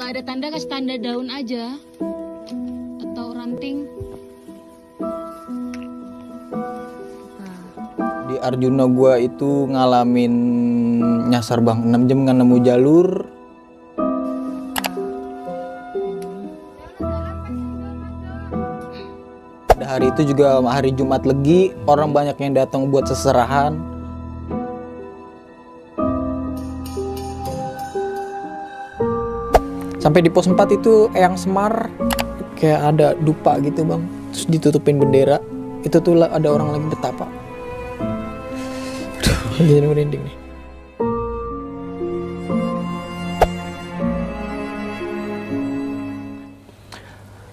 nggak ada tanda, kasih tanda daun aja atau ranting. Di Arjuna gua itu ngalamin nyasar bang, 6 jam nggak nemu jalur. Pada hari itu juga hari Jumat Legi, orang banyak yang datang buat seserahan. Sampai di pos 4 itu Eyang Semar kayak ada dupa gitu bang, terus ditutupin bendera. Itu tuh ada orang lagi betapa. Jadi merinding nih.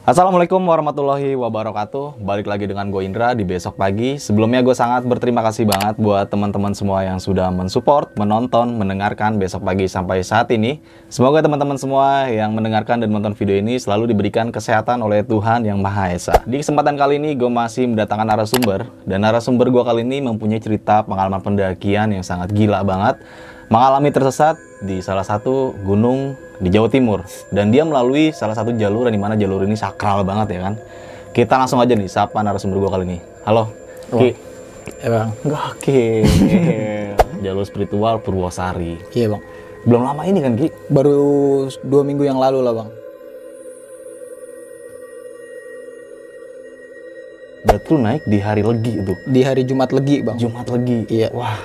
Assalamualaikum warahmatullahi wabarakatuh. Balik lagi dengan gue Indra di Besok Pagi. Sebelumnya gue sangat berterima kasih banget buat teman-teman semua yang sudah mensupport, menonton, mendengarkan Besok Pagi sampai saat ini. Semoga teman-teman semua yang mendengarkan dan menonton video ini selalu diberikan kesehatan oleh Tuhan Yang Maha Esa. Di kesempatan kali ini gue masih mendatangkan narasumber, dan narasumber gue kali ini mempunyai cerita pengalaman pendakian yang sangat gila banget. Mengalami tersesat di salah satu gunung di Jawa Timur, dan dia melalui salah satu jalur yang dimana jalur ini sakral banget ya kan. Kita langsung aja nih sapa narasumber gua kali ini. Halo Ki. Bang. Gokil. Jalur spiritual Purwosari. Iya bang. Belum lama ini kan Ki? Baru 2 minggu yang lalu lah bang. Berarti lu naik di hari Legi itu? Di hari Jumat Legi bang. Jumat Legi. Iya. Wah,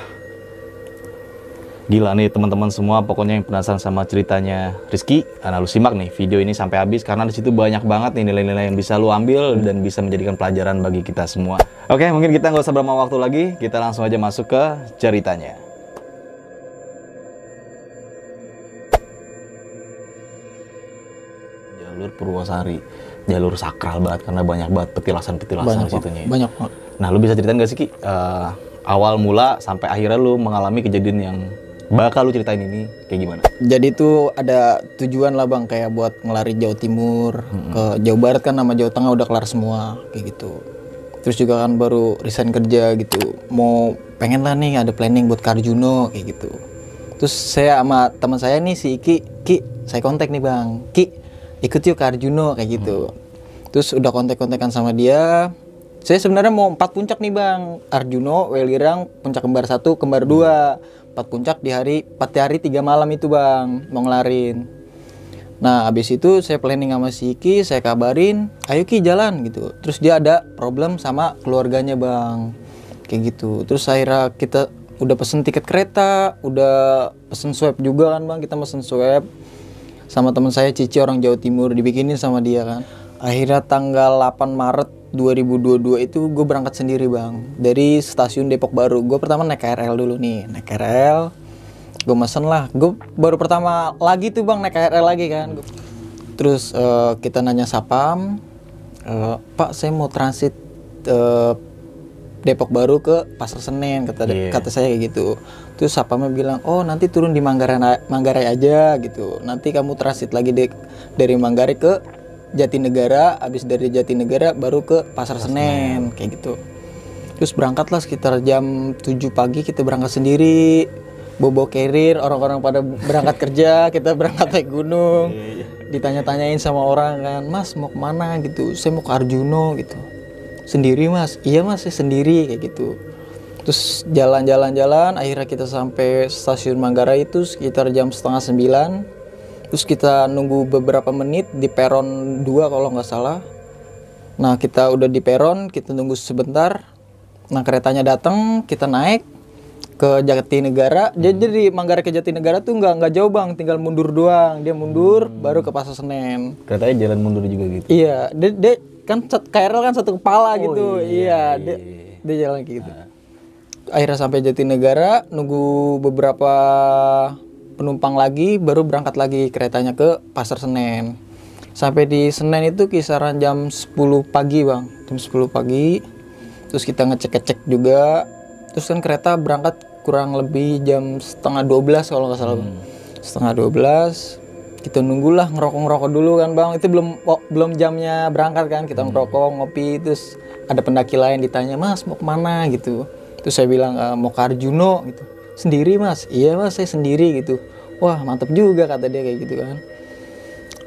gila nih teman-teman semua, pokoknya yang penasaran sama ceritanya Rizky, nah lu simak nih video ini sampai habis karena di situ banyak banget nih nilai-nilai yang bisa lu ambil dan bisa menjadikan pelajaran bagi kita semua. Oke, mungkin kita nggak usah berlama waktu lagi, kita langsung aja masuk ke ceritanya. Jalur Purwosari, jalur sakral banget karena banyak banget petilasan-petilasan di situnya. Banyak banget. Nah, lu bisa ceritain gak sih Ki, awal mula sampai akhirnya lu mengalami kejadian yang bakal lu ceritain ini kayak gimana? Jadi itu ada tujuan lah bang, kayak buat ngelari Jawa Timur ke Jawa Barat kan, sama Jawa Tengah udah kelar semua kayak gitu. Terus juga kan baru resign kerja gitu, mau pengen lah nih ada planning buat ke Arjuna kayak gitu. Terus saya sama teman saya nih si Ki saya kontak nih bang, Ki ikut yuk ke Arjuna kayak gitu. Terus udah kontak-kontakan sama dia. Saya sebenarnya mau 4 puncak nih bang, Arjuna, Welirang, Puncak Kembar 1, Kembar 2. 4 puncak di 4 hari 3 malam itu bang, mau ngelarin. Nah abis itu saya planning sama si Ki, saya kabarin, ayo Ki jalan gitu. Terus dia ada problem sama keluarganya bang, kayak gitu. Terus akhirnya kita udah pesen tiket kereta, udah pesen swab juga kan bang, kita pesen swab sama teman saya Cici orang Jawa Timur, dibikinin sama dia kan. Akhirnya tanggal 8 Maret 2022 itu gue berangkat sendiri bang, dari stasiun Depok Baru. Gue pertama naik KRL dulu nih, naik KRL, gue mesen lah. Gue baru pertama lagi tuh bang naik KRL lagi kan. Terus kita nanya Sapam, Pak saya mau transit Depok Baru ke Pasar Senen, kata saya kayak gitu. Terus Sapamnya bilang, oh nanti turun di Manggarai aja gitu, nanti kamu transit lagi dari Manggarai ke Jatinegara, habis dari Jatinegara baru ke Pasar Senen kayak gitu. Terus berangkatlah sekitar jam 7 pagi, kita berangkat sendiri, bobo carrier, orang-orang pada berangkat kerja, kita berangkat naik gunung. Ditanya-tanyain sama orang kan, Mas mau kemana gitu, saya mau ke Arjuna gitu. Sendiri Mas? Iya Mas saya sendiri kayak gitu. Terus jalan-jalan, akhirnya kita sampai stasiun Manggarai itu sekitar jam 8:30. Terus kita nunggu beberapa menit di peron 2 kalau nggak salah. Nah kita udah di peron, kita nunggu sebentar. Nah keretanya datang, kita naik ke Jatinegara. Jadi dari Manggarai ke Jatinegara tuh nggak jauh bang, tinggal mundur doang. Dia mundur, baru ke Pasar Senen. Keretanya jalan mundur juga gitu? Iya, dia kan KRL kan satu kepala gitu. Iya. Dia jalan kayak gitu. Akhirnya sampai Jatinegara, nunggu beberapa penumpang lagi, baru berangkat lagi keretanya ke Pasar Senen. Sampai di Senen itu kisaran jam 10 pagi bang, jam 10 pagi. Terus kita ngecek juga. Terus kan kereta berangkat kurang lebih jam 11:30 kalau nggak salah bang. 11:30. Kita nunggulah, ngerokok dulu kan bang. Itu belum jamnya berangkat kan. Kita ngerokok, ngopi. Terus ada pendaki lain ditanya, Mas mau kemana gitu. Terus saya bilang mau ke Arjuna gitu. Sendiri Mas? Iya Mas saya sendiri gitu. Wah mantep juga kata dia kayak gitu kan.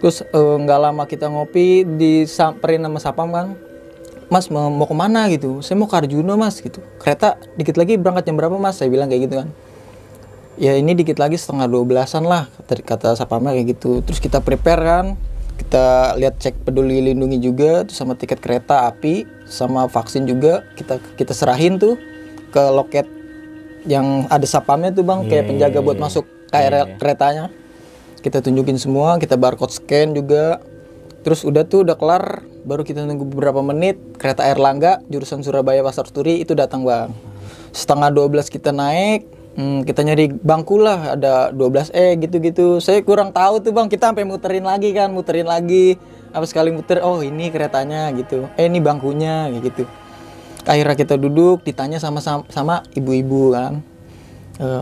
Terus nggak lama kita ngopi, disamperin sama sapam kan, Mas mau kemana gitu? Saya mau ke Arjuna Mas gitu. Kereta dikit lagi berangkat jam berapa Mas? Saya bilang kayak gitu kan. Ya ini dikit lagi setengah 12-an lah, kata sapamnya kayak gitu. Terus kita prepare kan, kita lihat cek peduli lindungi juga, terus sama tiket kereta api, sama vaksin juga kita serahin tuh ke loket yang ada sapamnya tuh bang, kayak penjaga buat masuk KRL keretanya. Kita tunjukin semua, kita barcode scan juga. Terus udah kelar, baru kita nunggu beberapa menit, kereta Airlangga jurusan Surabaya Pasar Turi itu datang bang. Setengah 12 kita naik. Kita nyari bangku lah, ada 12E gitu-gitu. Saya kurang tahu tuh bang, kita sampai muterin lagi. Apa sekali muter, oh ini keretanya gitu. Ini bangkunya gitu. Akhirnya kita duduk, ditanya sama ibu-ibu kan.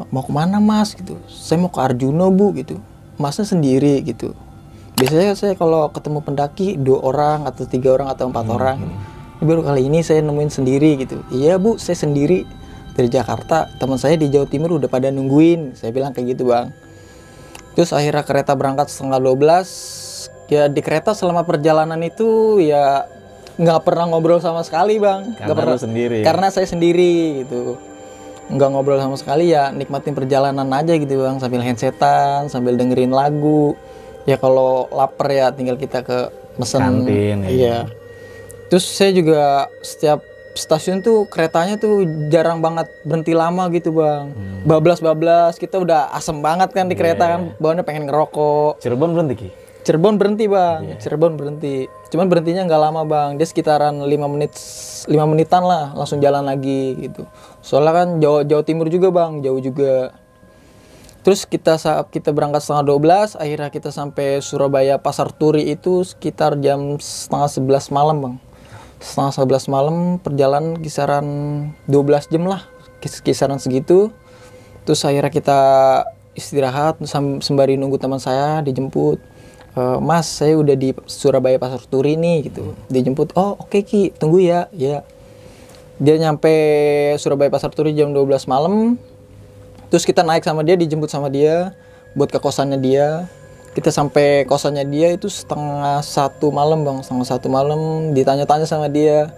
Mau kemana mas gitu? Saya mau ke Arjuna bu gitu. Masnya sendiri gitu. Biasanya saya kalau ketemu pendaki 2 orang atau 3 orang atau 4 orang gitu. Baru kali ini saya nemuin sendiri gitu. Iya bu, saya sendiri. Dari Jakarta, teman saya di Jawa Timur udah pada nungguin. Saya bilang kayak gitu bang. Terus akhirnya kereta berangkat setengah 12. Ya di kereta selama perjalanan itu ya nggak pernah ngobrol sama sekali bang. Karena pernah sendiri. Karena saya sendiri gitu. Nggak ngobrol sama sekali, ya nikmatin perjalanan aja gitu bang. Sambil handsetan, sambil dengerin lagu. Ya kalau lapar ya tinggal kita ke mesen. Kantin. Iya. Terus saya juga setiap stasiun tuh keretanya tuh jarang banget berhenti lama gitu bang. Bablas kita udah asem banget kan di kereta kan, bawaannya pengen ngerokok. Cirebon berhenti Ki? Cirebon berhenti bang, Cirebon berhenti. Cuman berhentinya nggak lama bang, dia sekitaran 5 menitan lah, langsung jalan lagi gitu. Soalnya kan Jawa Timur juga bang, jauh juga. Terus saat kita berangkat setengah 12, akhirnya kita sampai Surabaya Pasar Turi itu sekitar jam setengah 11 malam bang. Setengah 11 malam, perjalanan kisaran 12 jam lah, kisaran segitu. Terus akhirnya kita istirahat sembari nunggu teman saya dijemput. Mas, saya udah di Surabaya Pasar Turi nih gitu. Dijemput, oh oke Ki, tunggu ya. Ya. Dia nyampe Surabaya Pasar Turi jam 12 malam. Terus kita naik sama dia, dijemput sama dia buat ke kosannya dia. Kita sampai kosannya dia itu setengah 1 malam bang, ditanya-tanya sama dia,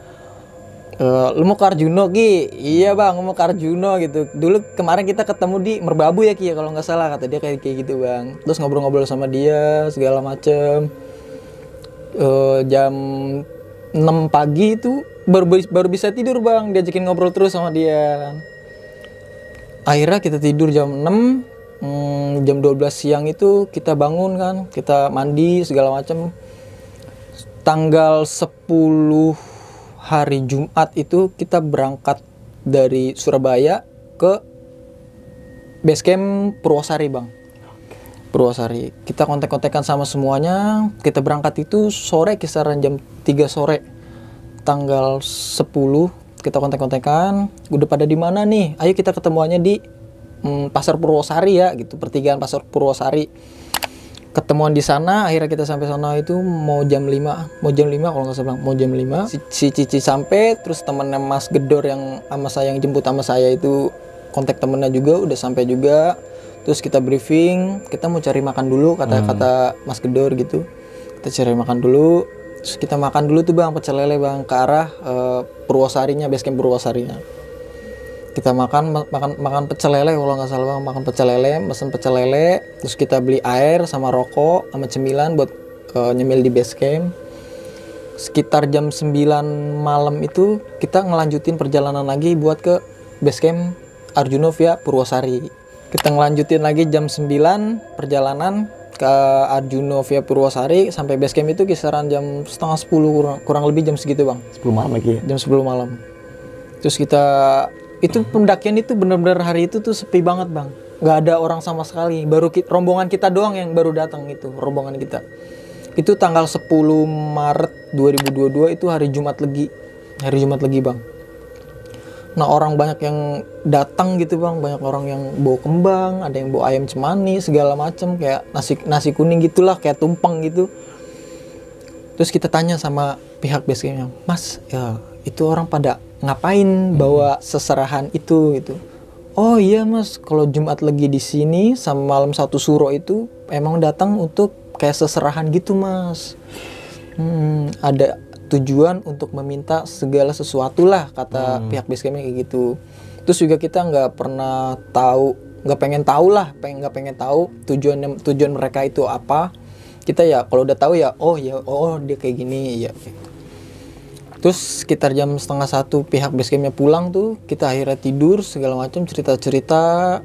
lu mau ke Arjuna Ki? Iya bang, mau ke Arjuna gitu. Dulu kemarin kita ketemu di Merbabu ya Ki ya kalau nggak salah, kata dia kayak gitu bang. Terus ngobrol-ngobrol sama dia segala macem. Jam 6 pagi itu baru bisa tidur bang, diajakin ngobrol terus sama dia. Akhirnya kita tidur jam 6. Jam 12 siang itu kita bangun kan, kita mandi segala macam. Tanggal 10 hari Jumat itu kita berangkat dari Surabaya ke basecamp Purwosari bang. Purwosari. Kita kontak-kontakan sama semuanya. Kita berangkat itu sore, kisaran jam 3 sore. Tanggal 10 kita kontak-kontakan. Udah pada di mana nih? Ayo kita ketemuannya di Pasar Purwosari ya gitu, pertigaan Pasar Purwosari. Ketemuan di sana, akhirnya kita sampai sana itu mau jam 5 kalau nggak salah, mau jam 5. Si Cici sampai, terus temennya Mas Gedor yang sama saya, yang jemput sama saya itu kontak temennya juga, udah sampai juga. Terus kita briefing, kita mau cari makan dulu, kata Mas Gedor gitu. Kita cari makan dulu, terus kita makan dulu tuh bang, pecel lele bang, ke arah Purwosarinya, basecamp Purwosarinya. Kita makan pecel lele kalau nggak salah bang, makan pecel lele, mesen pecel lele, terus kita beli air sama rokok sama cemilan buat nyemil di base camp. Sekitar jam 9 malam itu kita ngelanjutin perjalanan lagi buat ke base camp Arjuna via Purwosari. Kita ngelanjutin lagi jam 9 perjalanan ke Arjuna via Purwosari sampai base camp itu kisaran jam setengah 10 kurang lebih jam segitu bang. 10 malam lagi ya? Jam 10 malam. Terus itu pendakian itu benar-benar hari itu tuh sepi banget bang, nggak ada orang sama sekali, rombongan kita doang yang baru datang. Itu rombongan kita itu tanggal 10 Maret 2022 itu hari Jumat Legi bang. Nah orang banyak yang datang gitu bang, banyak orang yang bawa kembang, ada yang bawa ayam cemani segala macem, kayak nasi kuning gitulah, kayak tumpeng gitu. Terus kita tanya sama pihak basecampnya, Mas ya itu orang pada ngapain bawa seserahan itu gitu? Oh iya mas, kalau Jumat Legi di sini sama malam 1 Suro itu emang datang untuk kayak seserahan gitu Mas. Ada tujuan untuk meminta segala sesuatu lah kata pihak basecampnya kayak gitu. Terus juga kita nggak pernah tahu, nggak pengen tahu tujuan mereka itu apa. Kita ya kalau udah tahu ya oh dia kayak gini ya. Terus sekitar jam 12:30 pihak basecampnya pulang tuh, kita akhirnya tidur segala macam, cerita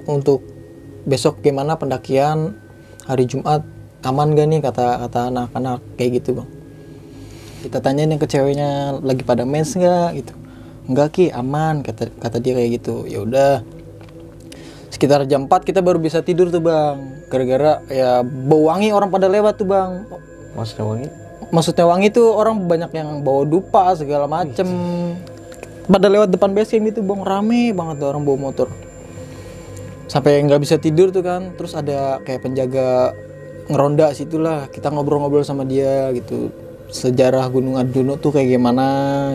untuk besok gimana pendakian hari Jumat, aman gak nih kata anak-anak kayak gitu Bang. Kita tanyain yang ke ceweknya lagi pada mens nggak gitu. Enggak Ki, aman kata dia kayak gitu. Ya udah. Sekitar jam 4 kita baru bisa tidur tuh Bang. Gara-gara ya bau wangi orang pada lewat tuh Bang. Maksudnya wangi? Maksudnya wangi tuh orang banyak yang bawa dupa segala macem. Pada lewat depan base camp itu Bang, rame banget tuh orang bawa motor. Sampai nggak bisa tidur tuh kan. Terus ada kayak penjaga ngeronda situlah. Kita ngobrol-ngobrol sama dia gitu. Sejarah Gunung Arjuna tuh kayak gimana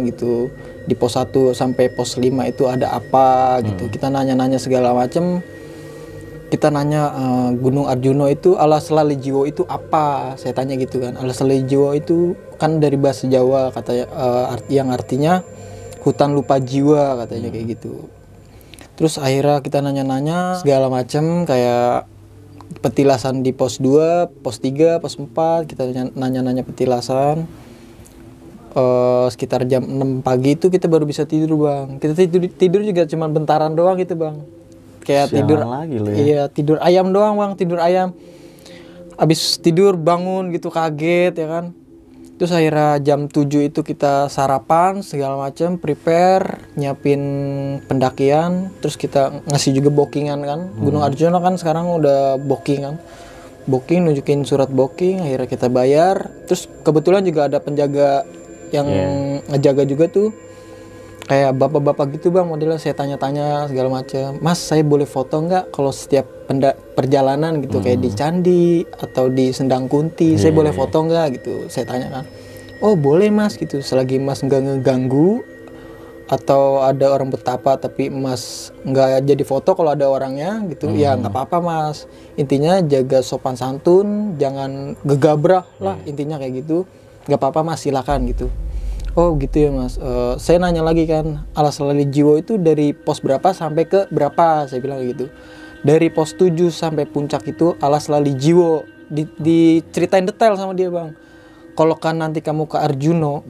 gitu. Di pos 1 sampai pos 5 itu ada apa gitu. Kita nanya-nanya segala macem. Kita nanya Gunung Arjuna itu alas lalijiwo itu apa? Saya tanya gitu kan. Alas lalijiwo itu kan dari bahasa Jawa katanya, yang artinya hutan lupa jiwa katanya kayak gitu. Terus akhirnya kita nanya-nanya segala macem kayak petilasan di pos 2, pos 3, pos 4, kita nanya-nanya petilasan. Sekitar jam 6 pagi itu kita baru bisa tidur Bang. Kita tidur juga cuma bentaran doang gitu Bang. Kayak Sialan tidur lagi lo ya. Iya, tidur ayam doang Bang, tidur ayam. Abis tidur bangun gitu kaget ya kan. Terus akhirnya jam 7 itu kita sarapan segala macam, prepare, nyiapin pendakian, terus kita ngasih juga bookingan kan. Gunung Arjuna kan sekarang udah booking kan. Booking, nunjukin surat booking, akhirnya kita bayar. Terus kebetulan juga ada penjaga yang ngejaga juga tuh. Kayak bapak-bapak gitu Bang, modelnya saya tanya-tanya segala macam. Mas, saya boleh foto nggak kalau setiap perjalanan gitu kayak di Candi atau di Sendang Kunti, saya boleh foto nggak gitu? Saya tanya kan. Oh boleh Mas gitu, selagi Mas nggak ngeganggu atau ada orang betapa tapi Mas nggak jadi foto kalau ada orangnya gitu, ya nggak apa-apa Mas. Intinya jaga sopan santun, jangan gegabah lah intinya kayak gitu. Nggak apa-apa Mas, silakan gitu. Oh gitu ya Mas. Saya nanya lagi kan, alas lalijiwo itu dari pos berapa sampai ke berapa? Saya bilang gitu. Dari pos 7 sampai puncak itu alas lalijiwo. Diceritain detail sama dia Bang. Kalau kan nanti kamu ke Arjuna,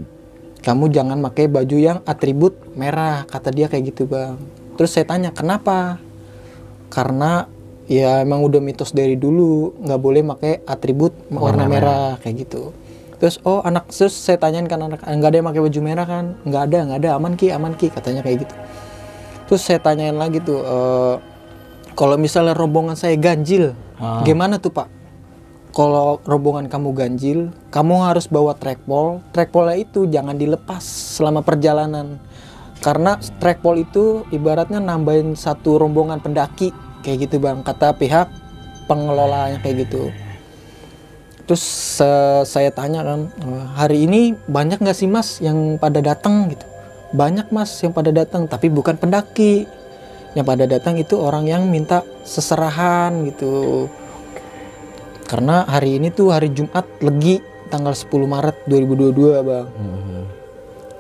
kamu jangan pakai baju yang atribut merah, kata dia kayak gitu Bang. Terus saya tanya kenapa? Karena ya emang udah mitos dari dulu nggak boleh pakai atribut warna merah kayak gitu. Terus terus saya tanyain kan anak, nggak ada yang pakai baju merah kan? Nggak ada, aman ki katanya kayak gitu. Terus saya tanyain lagi tuh, kalau misalnya rombongan saya ganjil, gimana tuh Pak? Kalau rombongan kamu ganjil, kamu harus bawa trackpole. Trackpole itu jangan dilepas selama perjalanan, karena trackpole itu ibaratnya nambahin satu rombongan pendaki kayak gitu Bang, kata pihak pengelolanya kayak gitu. Terus saya tanya kan, hari ini banyak nggak sih Mas yang pada datang gitu? Banyak Mas yang pada datang, tapi bukan pendaki. Yang pada datang itu orang yang minta seserahan gitu. Karena hari ini tuh hari Jumat Legi, tanggal 10 Maret 2022 Bang.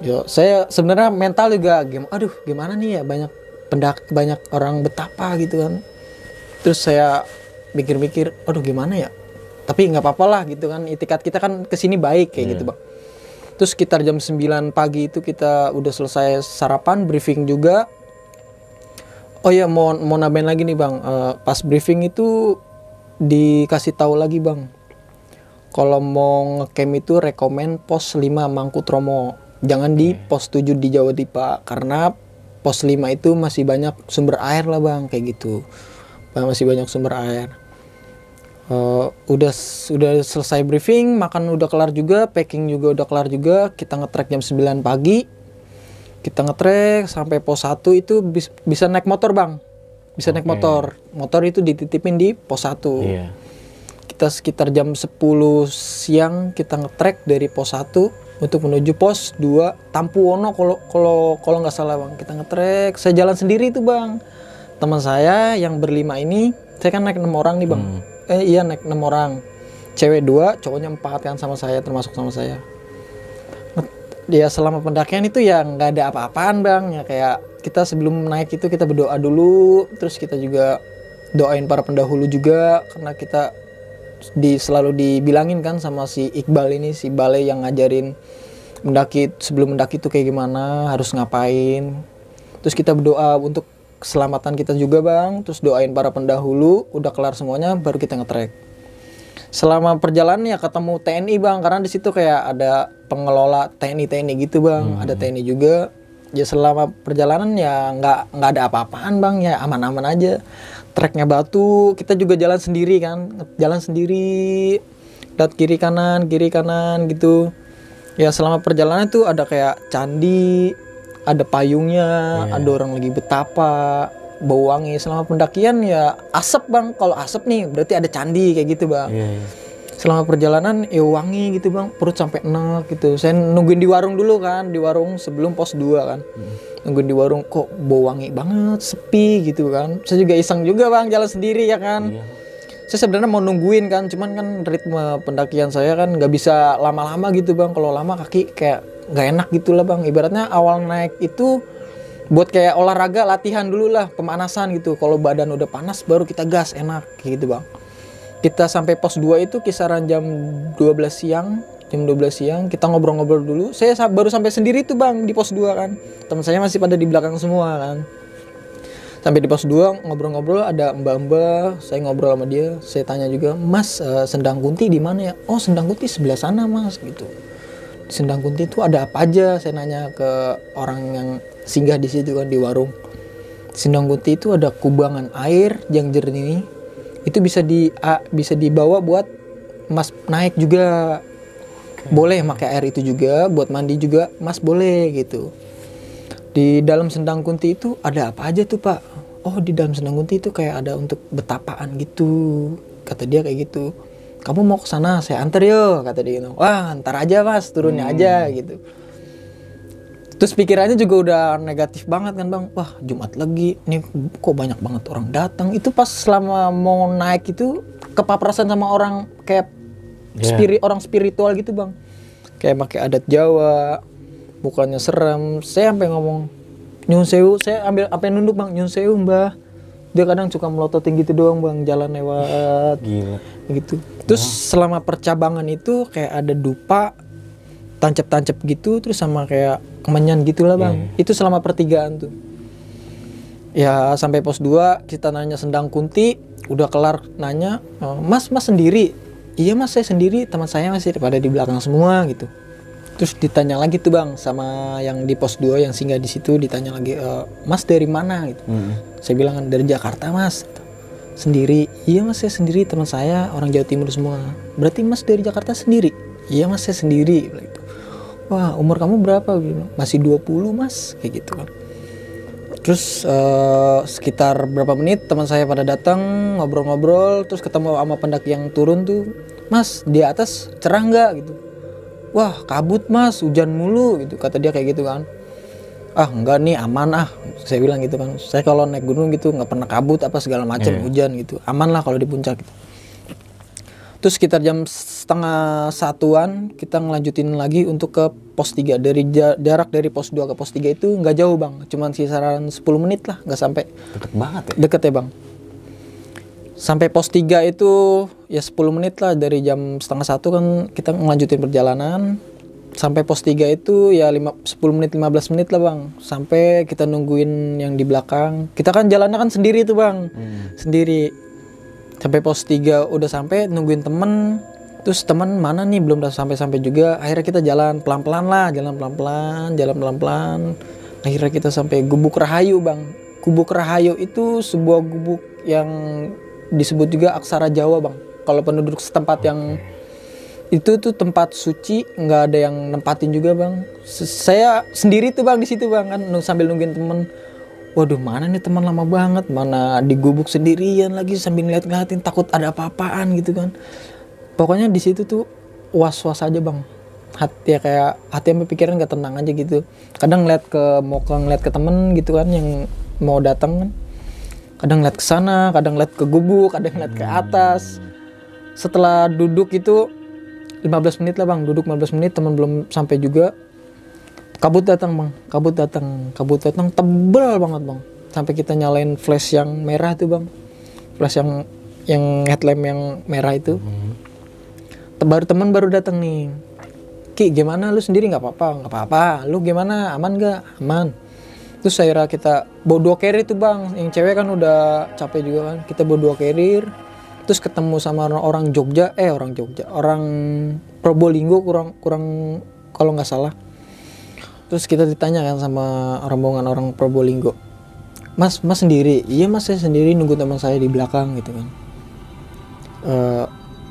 Yo, saya sebenarnya mental juga, gimana nih ya, banyak orang betapa gitu kan. Terus saya mikir-mikir, gimana ya? Tapi nggak apa-apa lah gitu kan, itikat kita kan kesini baik kayak gitu Bang. Terus sekitar jam 9 pagi itu kita udah selesai sarapan, briefing juga. Oh ya mau nambahin lagi nih Bang, pas briefing itu dikasih tahu lagi Bang, kalau mau ngecamp itu rekomen pos 5 Mangkutromo, jangan di pos 7 di Jawa Dipa, karena pos 5 itu masih banyak sumber air lah Bang kayak gitu. Masih banyak sumber air. Udah selesai briefing, makan udah kelar juga, packing juga udah kelar juga. Kita ngetrek jam 9 pagi. Kita ngetrek sampai pos 1 itu bisa naik motor Bang. Bisa naik motor. Motor itu dititipin di pos 1. Kita sekitar jam 10 siang kita ngetrek dari pos 1 untuk menuju pos 2 Tampuwono kalau nggak salah Bang. Kita ngetrek, saya jalan sendiri tuh Bang. Teman saya yang berlima ini, saya kan naik 6 orang nih Bang. iya naik 6 orang, cewek 2, cowoknya 4 kan sama saya, termasuk sama saya. Ya selama pendakian itu ya nggak ada apa-apaan bang, ya kayak kita sebelum naik itu kita berdoa dulu, terus kita juga doain para pendahulu juga, karena kita selalu dibilangin kan sama si Iqbal ini, si Bale yang ngajarin mendaki, sebelum mendaki itu kayak gimana, harus ngapain. Terus kita berdoa untuk keselamatan kita juga bang, terus doain para pendahulu, udah kelar semuanya baru kita nge-trek. Selama perjalanan ya ketemu TNI bang, karena di situ kayak ada pengelola TNI gitu bang, ada TNI juga. Ya selama perjalanan ya nggak ada apa-apaan bang, ya aman-aman aja. Treknya batu, kita juga jalan sendiri kan, jalan sendiri, lihat kiri kanan gitu. Ya selama perjalanan tuh ada kayak candi, ada payungnya, ada orang lagi betapa, bau wangi. Selama pendakian ya asap bang, kalau asap nih berarti ada candi kayak gitu bang. Selama perjalanan ya wangi gitu bang, perut sampai enak gitu. Saya nungguin di warung dulu kan, di warung sebelum pos 2 kan. Nungguin di warung, kok bau wangi banget, sepi gitu kan. Saya juga iseng juga bang, jalan sendiri ya kan. Saya sebenarnya mau nungguin kan, cuman kan ritme pendakian saya kan nggak bisa lama-lama gitu bang. Kalau lama kaki kayak nggak enak gitu lah bang. Ibaratnya awal naik itu buat kayak olahraga, latihan dulu lah, pemanasan gitu. Kalau badan udah panas baru kita gas, enak gitu bang. Kita sampai pos 2 itu kisaran jam 12 siang, kita ngobrol-ngobrol dulu. Saya baru sampai sendiri tuh bang di pos 2 kan. Teman saya masih pada di belakang semua kan. Sampai di pos 2 ngobrol-ngobrol, ada mbak-mbak, saya ngobrol sama dia, saya tanya juga, "Mas, Sendang Kunti di mana ya?" "Oh, Sendang Kunti sebelah sana, Mas." gitu. Di Sendang Kunti itu ada apa aja? Saya nanya ke orang yang singgah di situ kan, di warung. Di Sendang Kunti itu ada kubangan air yang jernih. Itu bisa dibawa buat Mas naik juga. Boleh pakai air itu juga, buat mandi juga, Mas boleh gitu. Di dalam Sendang Kunti itu ada apa aja tuh Pak? Oh, di dalam Sendang Kunti itu kayak ada untuk betapaan gitu. Kata dia kayak gitu. "Kamu mau ke sana, saya antar yuk," kata dia. "Wah, antar aja Mas, turunnya aja," gitu. Terus pikirannya juga udah negatif banget kan bang. Wah, Jumat lagi, ini kok banyak banget orang datang. Itu pas selama mau naik itu kepaprasan sama orang kayak orang spiritual gitu bang. Kayak pakai adat Jawa, mukanya serem. Saya sampai ngomong nyun sewu, saya sampai nunduk bang, "Nyun sewu mbah." Dia kadang suka melototin gitu doang bang, jalan lewat. Gila. Gitu. Terus selama percabangan itu kayak ada dupa, tancap-tancap gitu, terus sama kayak kemenyan gitulah bang. Itu selama pertigaan tuh. Ya sampai pos 2 kita nanya Sendang Kunti, udah kelar nanya, Mas sendiri?" "Iya Mas, saya sendiri, teman saya masih pada di belakang semua," gitu. Terus ditanya lagi tuh bang sama yang di pos 2 yang singgah di situ, ditanya lagi, "Mas dari mana?" gitu. Saya bilang kan, "Dari Jakarta Mas." Gitu. "Sendiri?" "Iya Mas, saya sendiri, teman saya orang Jawa Timur semua." "Berarti Mas dari Jakarta sendiri?" "Iya Mas, saya sendiri." Gitu. "Wah, umur kamu berapa?" Gitu. "Masih 20 Mas," kayak gitu kan. Terus sekitar berapa menit teman saya pada datang, ngobrol-ngobrol, terus ketemu sama pendaki yang turun tuh, "Mas, di atas cerah nggak?" gitu. "Wah, kabut Mas, hujan mulu," gitu, kata dia kayak gitu kan. "Ah, enggak nih, aman ah," saya bilang gitu kan. Saya kalau naik gunung gitu nggak pernah kabut apa segala macam, hujan gitu, aman lah kalau di puncak gitu. Terus sekitar jam 12:30-an kita ngelanjutin lagi untuk ke pos 3. Dari jarak dari pos 2 ke pos 3 itu nggak jauh bang, cuman kisaran 10 menit lah, nggak sampai. Deket banget ya? Deket ya bang. Sampai pos 3 itu ya 10 menit lah, dari jam 12:30 kan kita ngelanjutin perjalanan. Sampai pos 3 itu ya 10 menit 15 menit lah bang, sampai kita nungguin yang di belakang. Kita kan jalannya kan sendiri tuh bang, sendiri. Sampai pos 3 udah sampai, nungguin temen. Terus temen mana nih belum sampai juga. Akhirnya kita jalan pelan-pelan lah, jalan pelan-pelan. Akhirnya kita sampai Gubuk Rahayu bang. Gubuk Rahayu itu sebuah gubuk yang disebut juga aksara Jawa bang. Kalau penduduk setempat yang itu tuh tempat suci, nggak ada yang nempatin juga bang. Saya sendiri tuh bang di situ bang kan, sambil nungguin temen. Waduh, mana nih teman lama banget, mana di gubuk sendirian lagi sambil ngeliatin, takut ada apa-apaan gitu kan. Pokoknya di situ tuh was-was aja bang. Hati sampai pikiran nggak tenang aja gitu. Kadang ngeliat ke temen gitu kan yang mau datang kan. Kadang ngeliat ke sana, kadang ngeliat ke gubuk, kadang ngeliat ke atas. setelah duduk itu 15 menit lah bang, duduk 15 menit, teman belum sampai juga, kabut datang bang, kabut datang tebel banget bang, sampai kita nyalain flash yang merah tuh bang, flash yang headlamp yang merah itu. Baru teman baru datang nih, Ki gimana lu sendiri, nggak apa-apa, lu gimana, aman nggak? Aman. Terus akhirnya kita bawa 2 carrier tuh bang, yang cewek kan udah capek juga kan, kita bawa 2 carrier, terus ketemu sama orang Jogja, orang Probolinggo kurang kalau nggak salah. Terus kita ditanya kan sama rombongan orang Probolinggo, Mas sendiri? Iya mas, saya sendiri, nunggu teman saya di belakang gitu kan.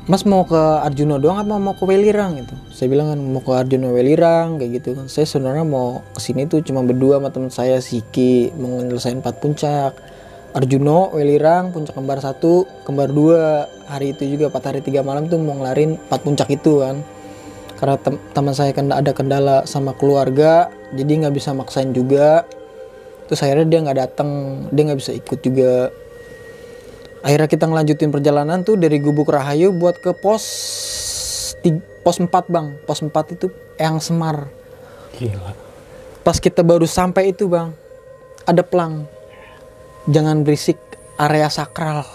Mas mau ke Arjuna doang apa mau ke Welirang gitu? Saya bilang kan mau ke Arjuna Welirang kayak gitu kan. Saya sebenarnya mau kesini tuh cuma berdua sama teman saya Siki, mau nyelesain 4 puncak. Arjuna, Welirang, puncak kembar 1, kembar 2. Hari itu juga 4 hari 3 malam tuh mau ngelarin 4 puncak itu kan. Karena teman saya kan ada kendala sama keluarga, jadi nggak bisa maksain juga. Terus akhirnya dia nggak datang, dia nggak bisa ikut juga. Akhirnya kita ngelanjutin perjalanan tuh dari Gubuk Rahayu buat ke pos 4 bang. Pos 4 itu Eyang Semar. Gila. Pas kita baru sampai itu bang, ada pelang, jangan berisik, area sakral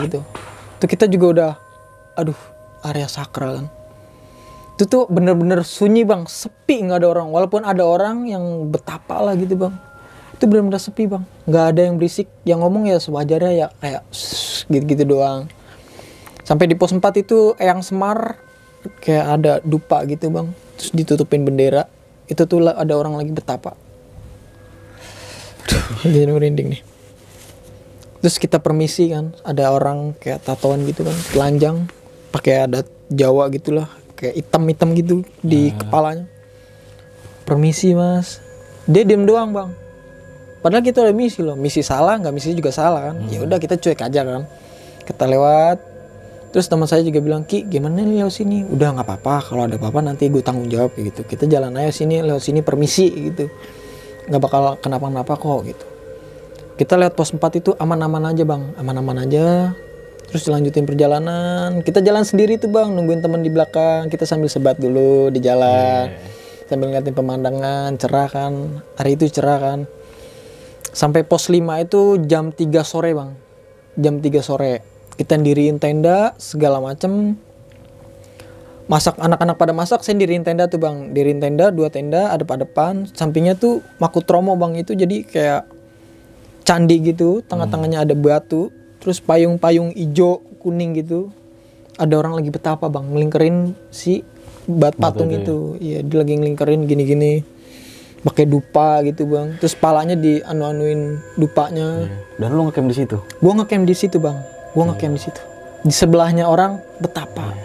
gitu. Tuh kita juga udah, aduh area sakral kan. Itu tuh bener-bener sunyi bang, sepi, nggak ada orang. Walaupun ada orang yang betapa lah gitu bang, itu benar-benar sepi bang, nggak ada yang berisik, yang ngomong ya sewajarnya ya kayak gitu-gitu doang. Sampai di pos 4 itu Eyang Semar, kayak ada dupa gitu bang, terus ditutupin bendera, itu tuh ada orang lagi betapa. Jadi merinding nih. Terus kita permisi kan, ada orang kayak tatoan gitu kan, telanjang, pakai adat Jawa gitulah, kayak hitam-hitam gitu di kepalanya. Permisi mas, dia diem doang bang. Padahal kita udah misi loh, misi salah, nggak misi juga salah kan. Ya udah kita cuek aja kan. Kita lewat. Terus teman saya juga bilang, Ki gimana nih lewat sini? Udah nggak apa-apa, kalau ada apa-apa nanti gue tanggung jawab gitu. Kita jalan aja sini, lewat sini permisi gitu. Nggak bakal kenapa-napa kok gitu. Kita lewat pos 4 itu aman-aman aja bang, aman-aman aja. Terus dilanjutin perjalanan. Kita jalan sendiri tuh bang, nungguin teman di belakang. Kita sambil sebat dulu di jalan. Sambil ngeliatin pemandangan, cerah kan. Hari itu cerah kan. Sampai pos 5 itu jam 3 sore bang, jam 3 sore kita diriin tenda segala macem, masak, anak-anak pada masak, saya diriin tenda tuh bang, diriin tenda 2 tenda adep-adepan, sampingnya tuh Makutromo bang, itu jadi kayak candi gitu, tengah-tengahnya ada batu, terus payung-payung hijau kuning gitu, ada orang lagi betapa bang, ngelingkerin si patung itu, iya dia lagi ngelingkerin gini-gini. Pakai dupa gitu bang, terus palanya di anu-anuin dupanya. Dan lu ngecamp di situ? Gua ngecamp di situ bang, ngecamp di situ. Di sebelahnya orang betapa.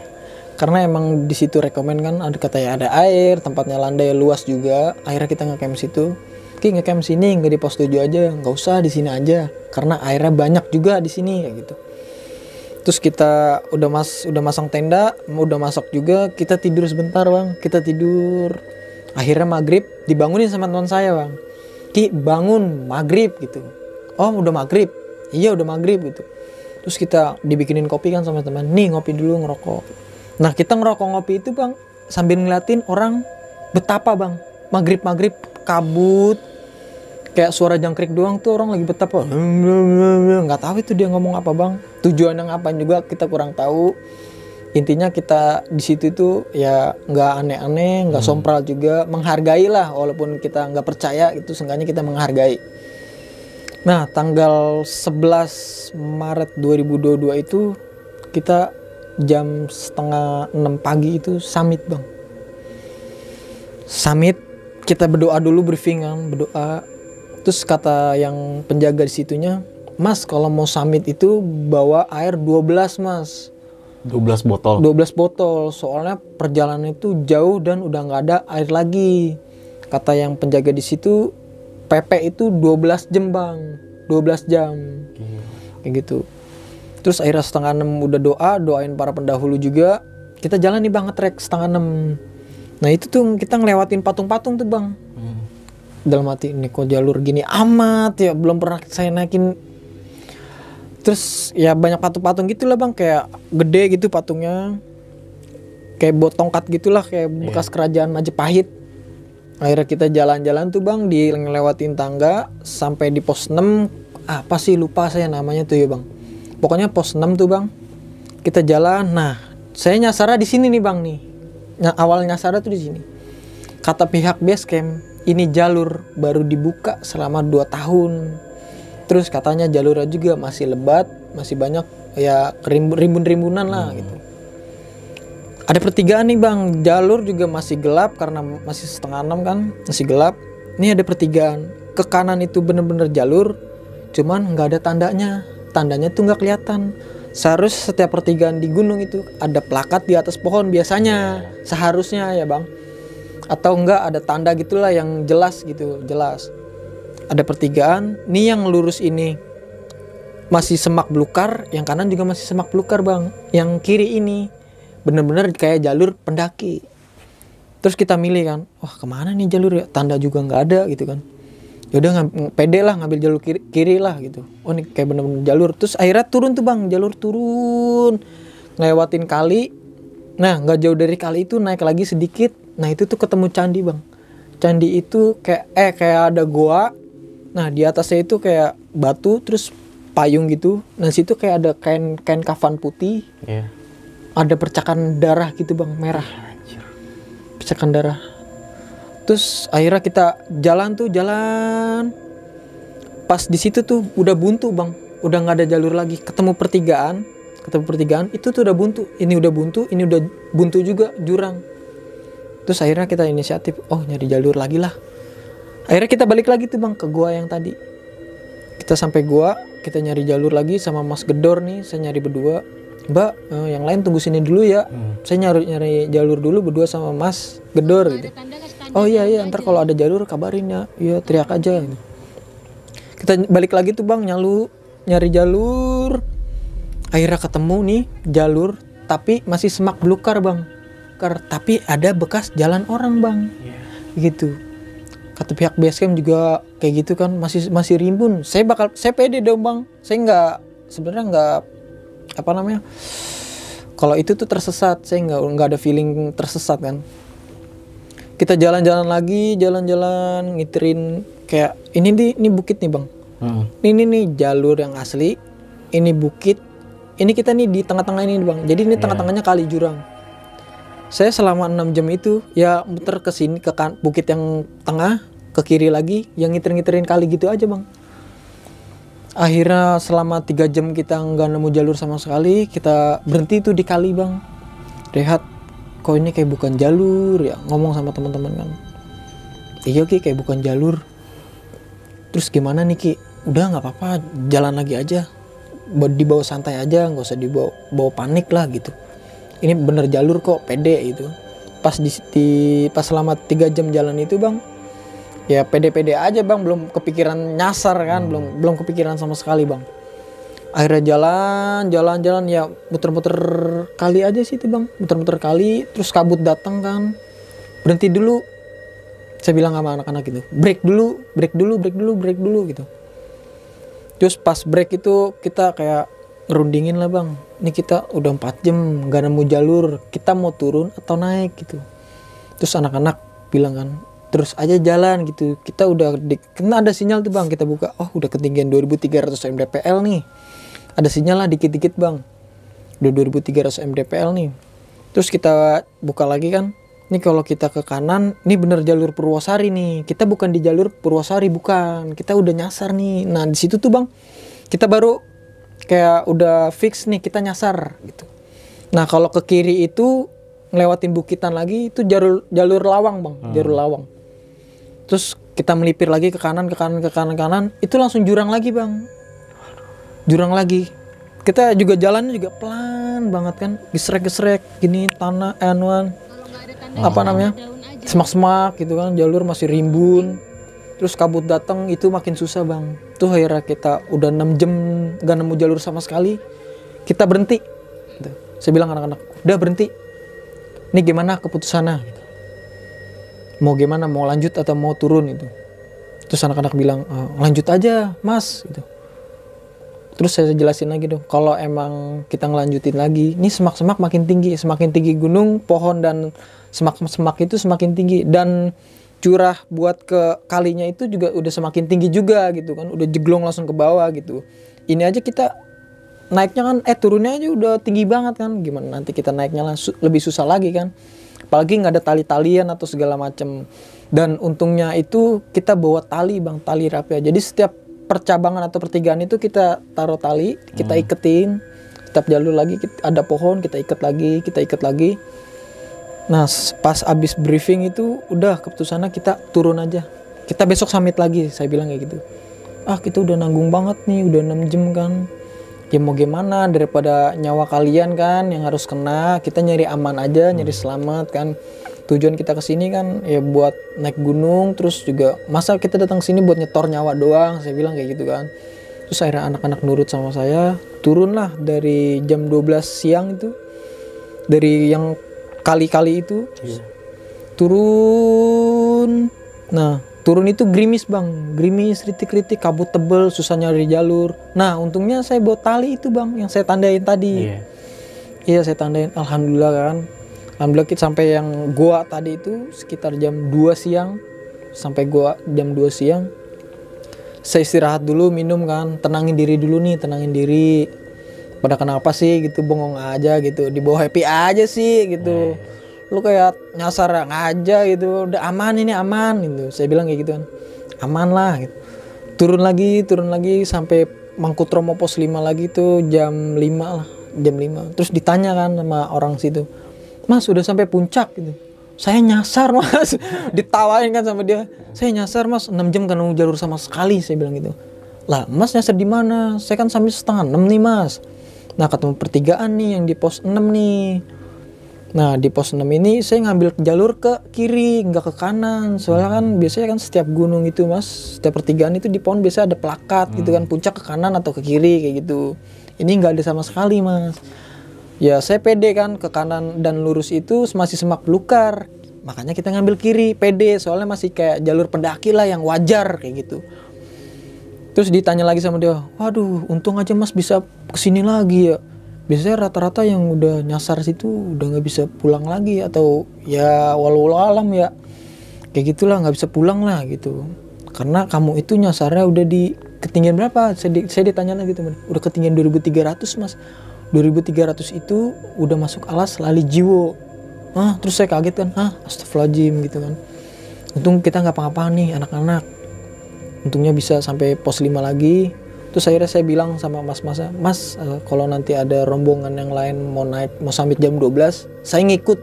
Karena emang di situ rekomen kan, ada katanya ada air, tempatnya landai luas juga. Akhirnya kita ngecamp situ. Ki ngecamp sini nggak di pos 7 aja, nggak usah di sini aja. Karena airnya banyak juga di sini kayak gitu. Terus kita udah masang tenda, udah masak juga, kita tidur sebentar bang, kita tidur. Akhirnya maghrib dibangunin sama teman saya bang, Ki bangun maghrib gitu. Oh udah maghrib, iya udah maghrib gitu. Terus kita dibikinin kopi kan sama teman, nih ngopi dulu ngerokok. Nah kita ngerokok ngopi itu bang sambil ngeliatin orang betapa bang, maghrib kabut, kayak suara jangkrik doang tuh orang lagi betapa. Nggak tahu itu dia ngomong apa bang, tujuannya ngapain juga kita kurang tahu. Intinya kita di situ tuh ya nggak aneh-aneh, nggak sompral juga, menghargai lah walaupun kita nggak percaya itu, seenggaknya kita menghargai. Nah tanggal 11 Maret 2022 itu kita jam 5:30 pagi itu summit bang. Summit kita berdoa dulu, briefing kan, berdoa. Terus kata yang penjaga di situnya, Mas kalau mau summit itu bawa air 12 mas. 12 botol. 12 botol, soalnya perjalanan itu jauh dan udah nggak ada air lagi. Kata yang penjaga di situ, PP itu 12 jam bang, 12 jam, kayak gitu. Terus akhirnya 5:30 udah doain para pendahulu juga. Kita jalan nih bang, nge-trek 5:30. Nah itu tuh kita ngelewatin patung-patung tuh bang. Dalam hati, ini kok jalur gini amat ya, belum pernah saya naikin Terus ya banyak patung-patung gitu lah bang, kayak gede gitu patungnya, kayak buat tongkat gitulah, kayak bekas kerajaan Majapahit. Akhirnya kita jalan-jalan tuh bang, ngelewatin tangga sampai di pos 6, apa sih lupa saya namanya tuh ya bang. Pokoknya pos 6 tuh bang, kita jalan. Nah, saya nyasarnya di sini nih bang nih. Nah, awal nyasarnya tuh di sini. Kata pihak base camp, ini jalur baru dibuka selama 2 tahun. Terus katanya jalurnya juga masih lebat, masih banyak ya rimbun-rimbunan lah gitu. Ada pertigaan nih bang, jalur juga masih gelap karena masih setengah 6 kan, masih gelap. Ini ada pertigaan, ke kanan itu bener-bener jalur, cuman nggak ada tandanya tuh nggak kelihatan. Seharusnya setiap pertigaan di gunung itu ada plakat di atas pohon biasanya, seharusnya ya bang. Atau enggak ada tanda gitulah yang jelas gitu, jelas. Ada pertigaan, nih yang lurus ini masih semak belukar, yang kanan juga masih semak belukar bang. Yang kiri ini bener-bener kayak jalur pendaki. Terus kita milih kan, wah kemana nih jalur ya, tanda juga nggak ada gitu kan. Yaudah pede lah ngambil jalur kiri lah gitu. Oh ini kayak bener-bener jalur. Terus akhirnya turun tuh bang, jalur turun, ngelewatin kali. Nah nggak jauh dari kali itu naik lagi sedikit. Nah itu tuh ketemu candi bang. Candi itu kayak ada goa. Nah di atasnya itu kayak batu terus payung gitu. Nah situ kayak ada kain kafan putih. Ada percikan darah gitu bang, merah. Percikan darah. Terus akhirnya kita jalan. Pas di situ tuh udah buntu bang, udah nggak ada jalur lagi. Ketemu pertigaan itu tuh udah buntu. Ini udah buntu juga jurang. Terus akhirnya kita inisiatif, oh nyari jalur lagi lah. Akhirnya kita balik lagi tuh bang ke gua yang tadi. Kita sampai gua, kita nyari jalur lagi sama Mas Gedor nih, saya nyari berdua. Mbak, yang lain tunggu sini dulu ya. Saya nyari jalur dulu berdua sama Mas Gedor gitu. Oh iya ntar kalau ada jalur kabarin ya. Iya teriak aja gitu. Kita balik lagi tuh bang, nyari jalur. Akhirnya ketemu nih jalur, tapi masih semak belukar bang. Tapi ada bekas jalan orang bang. Gitu. Kata pihak base camp juga kayak gitu kan, masih rimbun. Saya pede dong bang. Saya sebenarnya nggak apa namanya, kalau itu tuh tersesat, saya nggak ada feeling tersesat kan. Kita jalan-jalan lagi, ngiterin kayak ini bukit nih bang. Ini nih jalur yang asli, ini bukit, ini kita nih di tengah-tengah ini bang. Jadi ini tengah-tengahnya kali jurang. Saya selama 6 jam itu ya muter ke sini ke bukit yang tengah, ke kiri lagi, yang ngiterin kali gitu aja bang. Akhirnya selama 3 jam kita nggak nemu jalur sama sekali, kita berhenti tuh di kali bang. Rehat, kok ini kayak bukan jalur ya, ngomong sama teman-teman kan. Iya Ki, kayak bukan jalur. Terus gimana nih Ki? Udah nggak apa-apa, jalan lagi aja. Dibawa santai aja, nggak usah dibawa panik lah gitu. Ini bener jalur kok, pede gitu. Pas pas selama 3 jam jalan itu bang, ya pede-pede aja bang, belum kepikiran nyasar kan, belum kepikiran sama sekali bang. Akhirnya jalan ya muter-muter kali aja sih bang, muter-muter kali. Terus kabut datang kan, berhenti dulu. Saya bilang sama anak-anak gitu, break dulu gitu. Terus pas break itu kita kayak ngerundingin lah bang, ini kita udah 4 jam gak nemu jalur, kita mau turun atau naik gitu. Terus anak-anak bilang kan, terus aja jalan gitu. Kita udah kena ada sinyal tuh bang, kita buka, oh udah ketinggian 2300 mdpl nih. Ada sinyal lah dikit-dikit bang, udah 2300 mdpl nih. Terus kita buka lagi kan, ini kalau kita ke kanan, ini bener jalur Purwosari nih. Kita bukan di jalur Purwosari, bukan. Kita udah nyasar nih. Nah di situ tuh bang, kita baru kayak udah fix nih kita nyasar gitu. Nah kalau ke kiri itu ngelewatin bukitan lagi, itu jalur lawang bang, jalur lawang. Terus kita melipir lagi ke kanan, itu langsung jurang lagi bang. Jurang lagi. Kita juga jalannya juga pelan banget kan, gesrek-gesrek gini tanah apa namanya, semak-semak gitu kan, jalur masih rimbun. Terus kabut datang itu makin susah bang. Tuh akhirnya kita udah 6 jam gak nemu jalur sama sekali, kita berhenti gitu. Saya bilang anak-anak, udah berhenti, ini gimana keputusannya gitu. Mau gimana, mau lanjut atau mau turun itu. Terus anak-anak bilang, lanjut aja mas gitu. Terus saya jelasin lagi dong, kalau emang kita ngelanjutin lagi, ini semak-semak makin tinggi, semakin tinggi gunung, pohon dan semak-semak itu semakin tinggi, dan curah buat ke kalinya itu juga udah semakin tinggi juga gitu kan, udah jeglong langsung ke bawah gitu. Ini aja kita naiknya kan, turunnya aja udah tinggi banget kan, gimana nanti kita naiknya lebih susah lagi kan, apalagi nggak ada tali-talian atau segala macem. Dan untungnya itu kita bawa tali bang, tali rapia, jadi setiap percabangan atau pertigaan itu kita taruh tali, kita iketin. Setiap jalur lagi ada pohon, kita ikat lagi. Nah pas abis briefing itu udah keputusannya kita turun aja, kita besok summit lagi, saya bilang kayak gitu. Kita udah nanggung banget nih, udah 6 jam kan, ya mau gimana, daripada nyawa kalian kan yang harus kena, kita nyari aman aja, nyari selamat kan. Tujuan kita kesini kan ya buat naik gunung, terus juga masa kita datang sini buat nyetor nyawa doang, saya bilang kayak gitu kan. Terus akhirnya anak-anak nurut sama saya, turunlah dari jam 12 siang itu, dari yang kali-kali itu, turun. Nah turun itu gerimis bang, gerimis, ritik-ritik, kabut tebel, susah nyari jalur. Nah untungnya saya bawa tali itu bang, yang saya tandain tadi. Iya saya tandain, alhamdulillah kan. Alhamdulillah kita sampai yang gua tadi itu sekitar jam 2 siang. Sampai gua jam 2 siang. Saya istirahat dulu, minum kan, tenangin diri dulu nih, tenangin diri. Pada kenapa sih gitu, bengong aja gitu, dibawa happy aja sih gitu. Lu kayak nyasar aja gitu, udah aman ini aman gitu. Saya bilang kayak gitu kan, aman lah gitu. Turun lagi sampai Mangkutromo pos 5 lagi tuh jam 5 lah, jam 5. Terus ditanya kan sama orang situ, Mas udah sampai puncak gitu. Saya nyasar mas, ditawain kan sama dia. Saya nyasar mas, 6 jam kan jalur sama sekali, saya bilang gitu. Lah mas nyasar di mana? Saya kan sampai setengah 6 nih mas. Nah ketemu pertigaan nih yang di pos 6 nih. Nah di pos 6 ini saya ngambil jalur ke kiri, nggak ke kanan. Soalnya kan biasanya kan setiap gunung itu mas, setiap pertigaan itu di pohon biasa ada plakat gitu kan, puncak ke kanan atau ke kiri kayak gitu. Ini nggak ada sama sekali mas. Ya saya pede kan, ke kanan dan lurus itu masih semak belukar, makanya kita ngambil kiri, pede, soalnya masih kayak jalur pendaki lah yang wajar kayak gitu. Terus ditanya lagi sama dia, waduh untung aja mas bisa kesini lagi ya, biasanya rata-rata yang udah nyasar situ udah nggak bisa pulang lagi, atau ya walau alam ya kayak gitulah, nggak bisa pulang lah gitu, karena kamu itu nyasarnya udah di ketinggian berapa. Saya ditanya lagi teman, udah ketinggian 2300 mas. 2300 itu udah masuk alas Lali Jiwo. Terus saya kaget kan, astagfirullahaladzim gitu kan. Untung kita nggak apa-apa nih anak-anak. Untungnya bisa sampai pos 5 lagi. Terus akhirnya saya bilang sama mas-masnya, mas kalau nanti ada rombongan yang lain mau naik, mau summit jam 12, saya ngikut.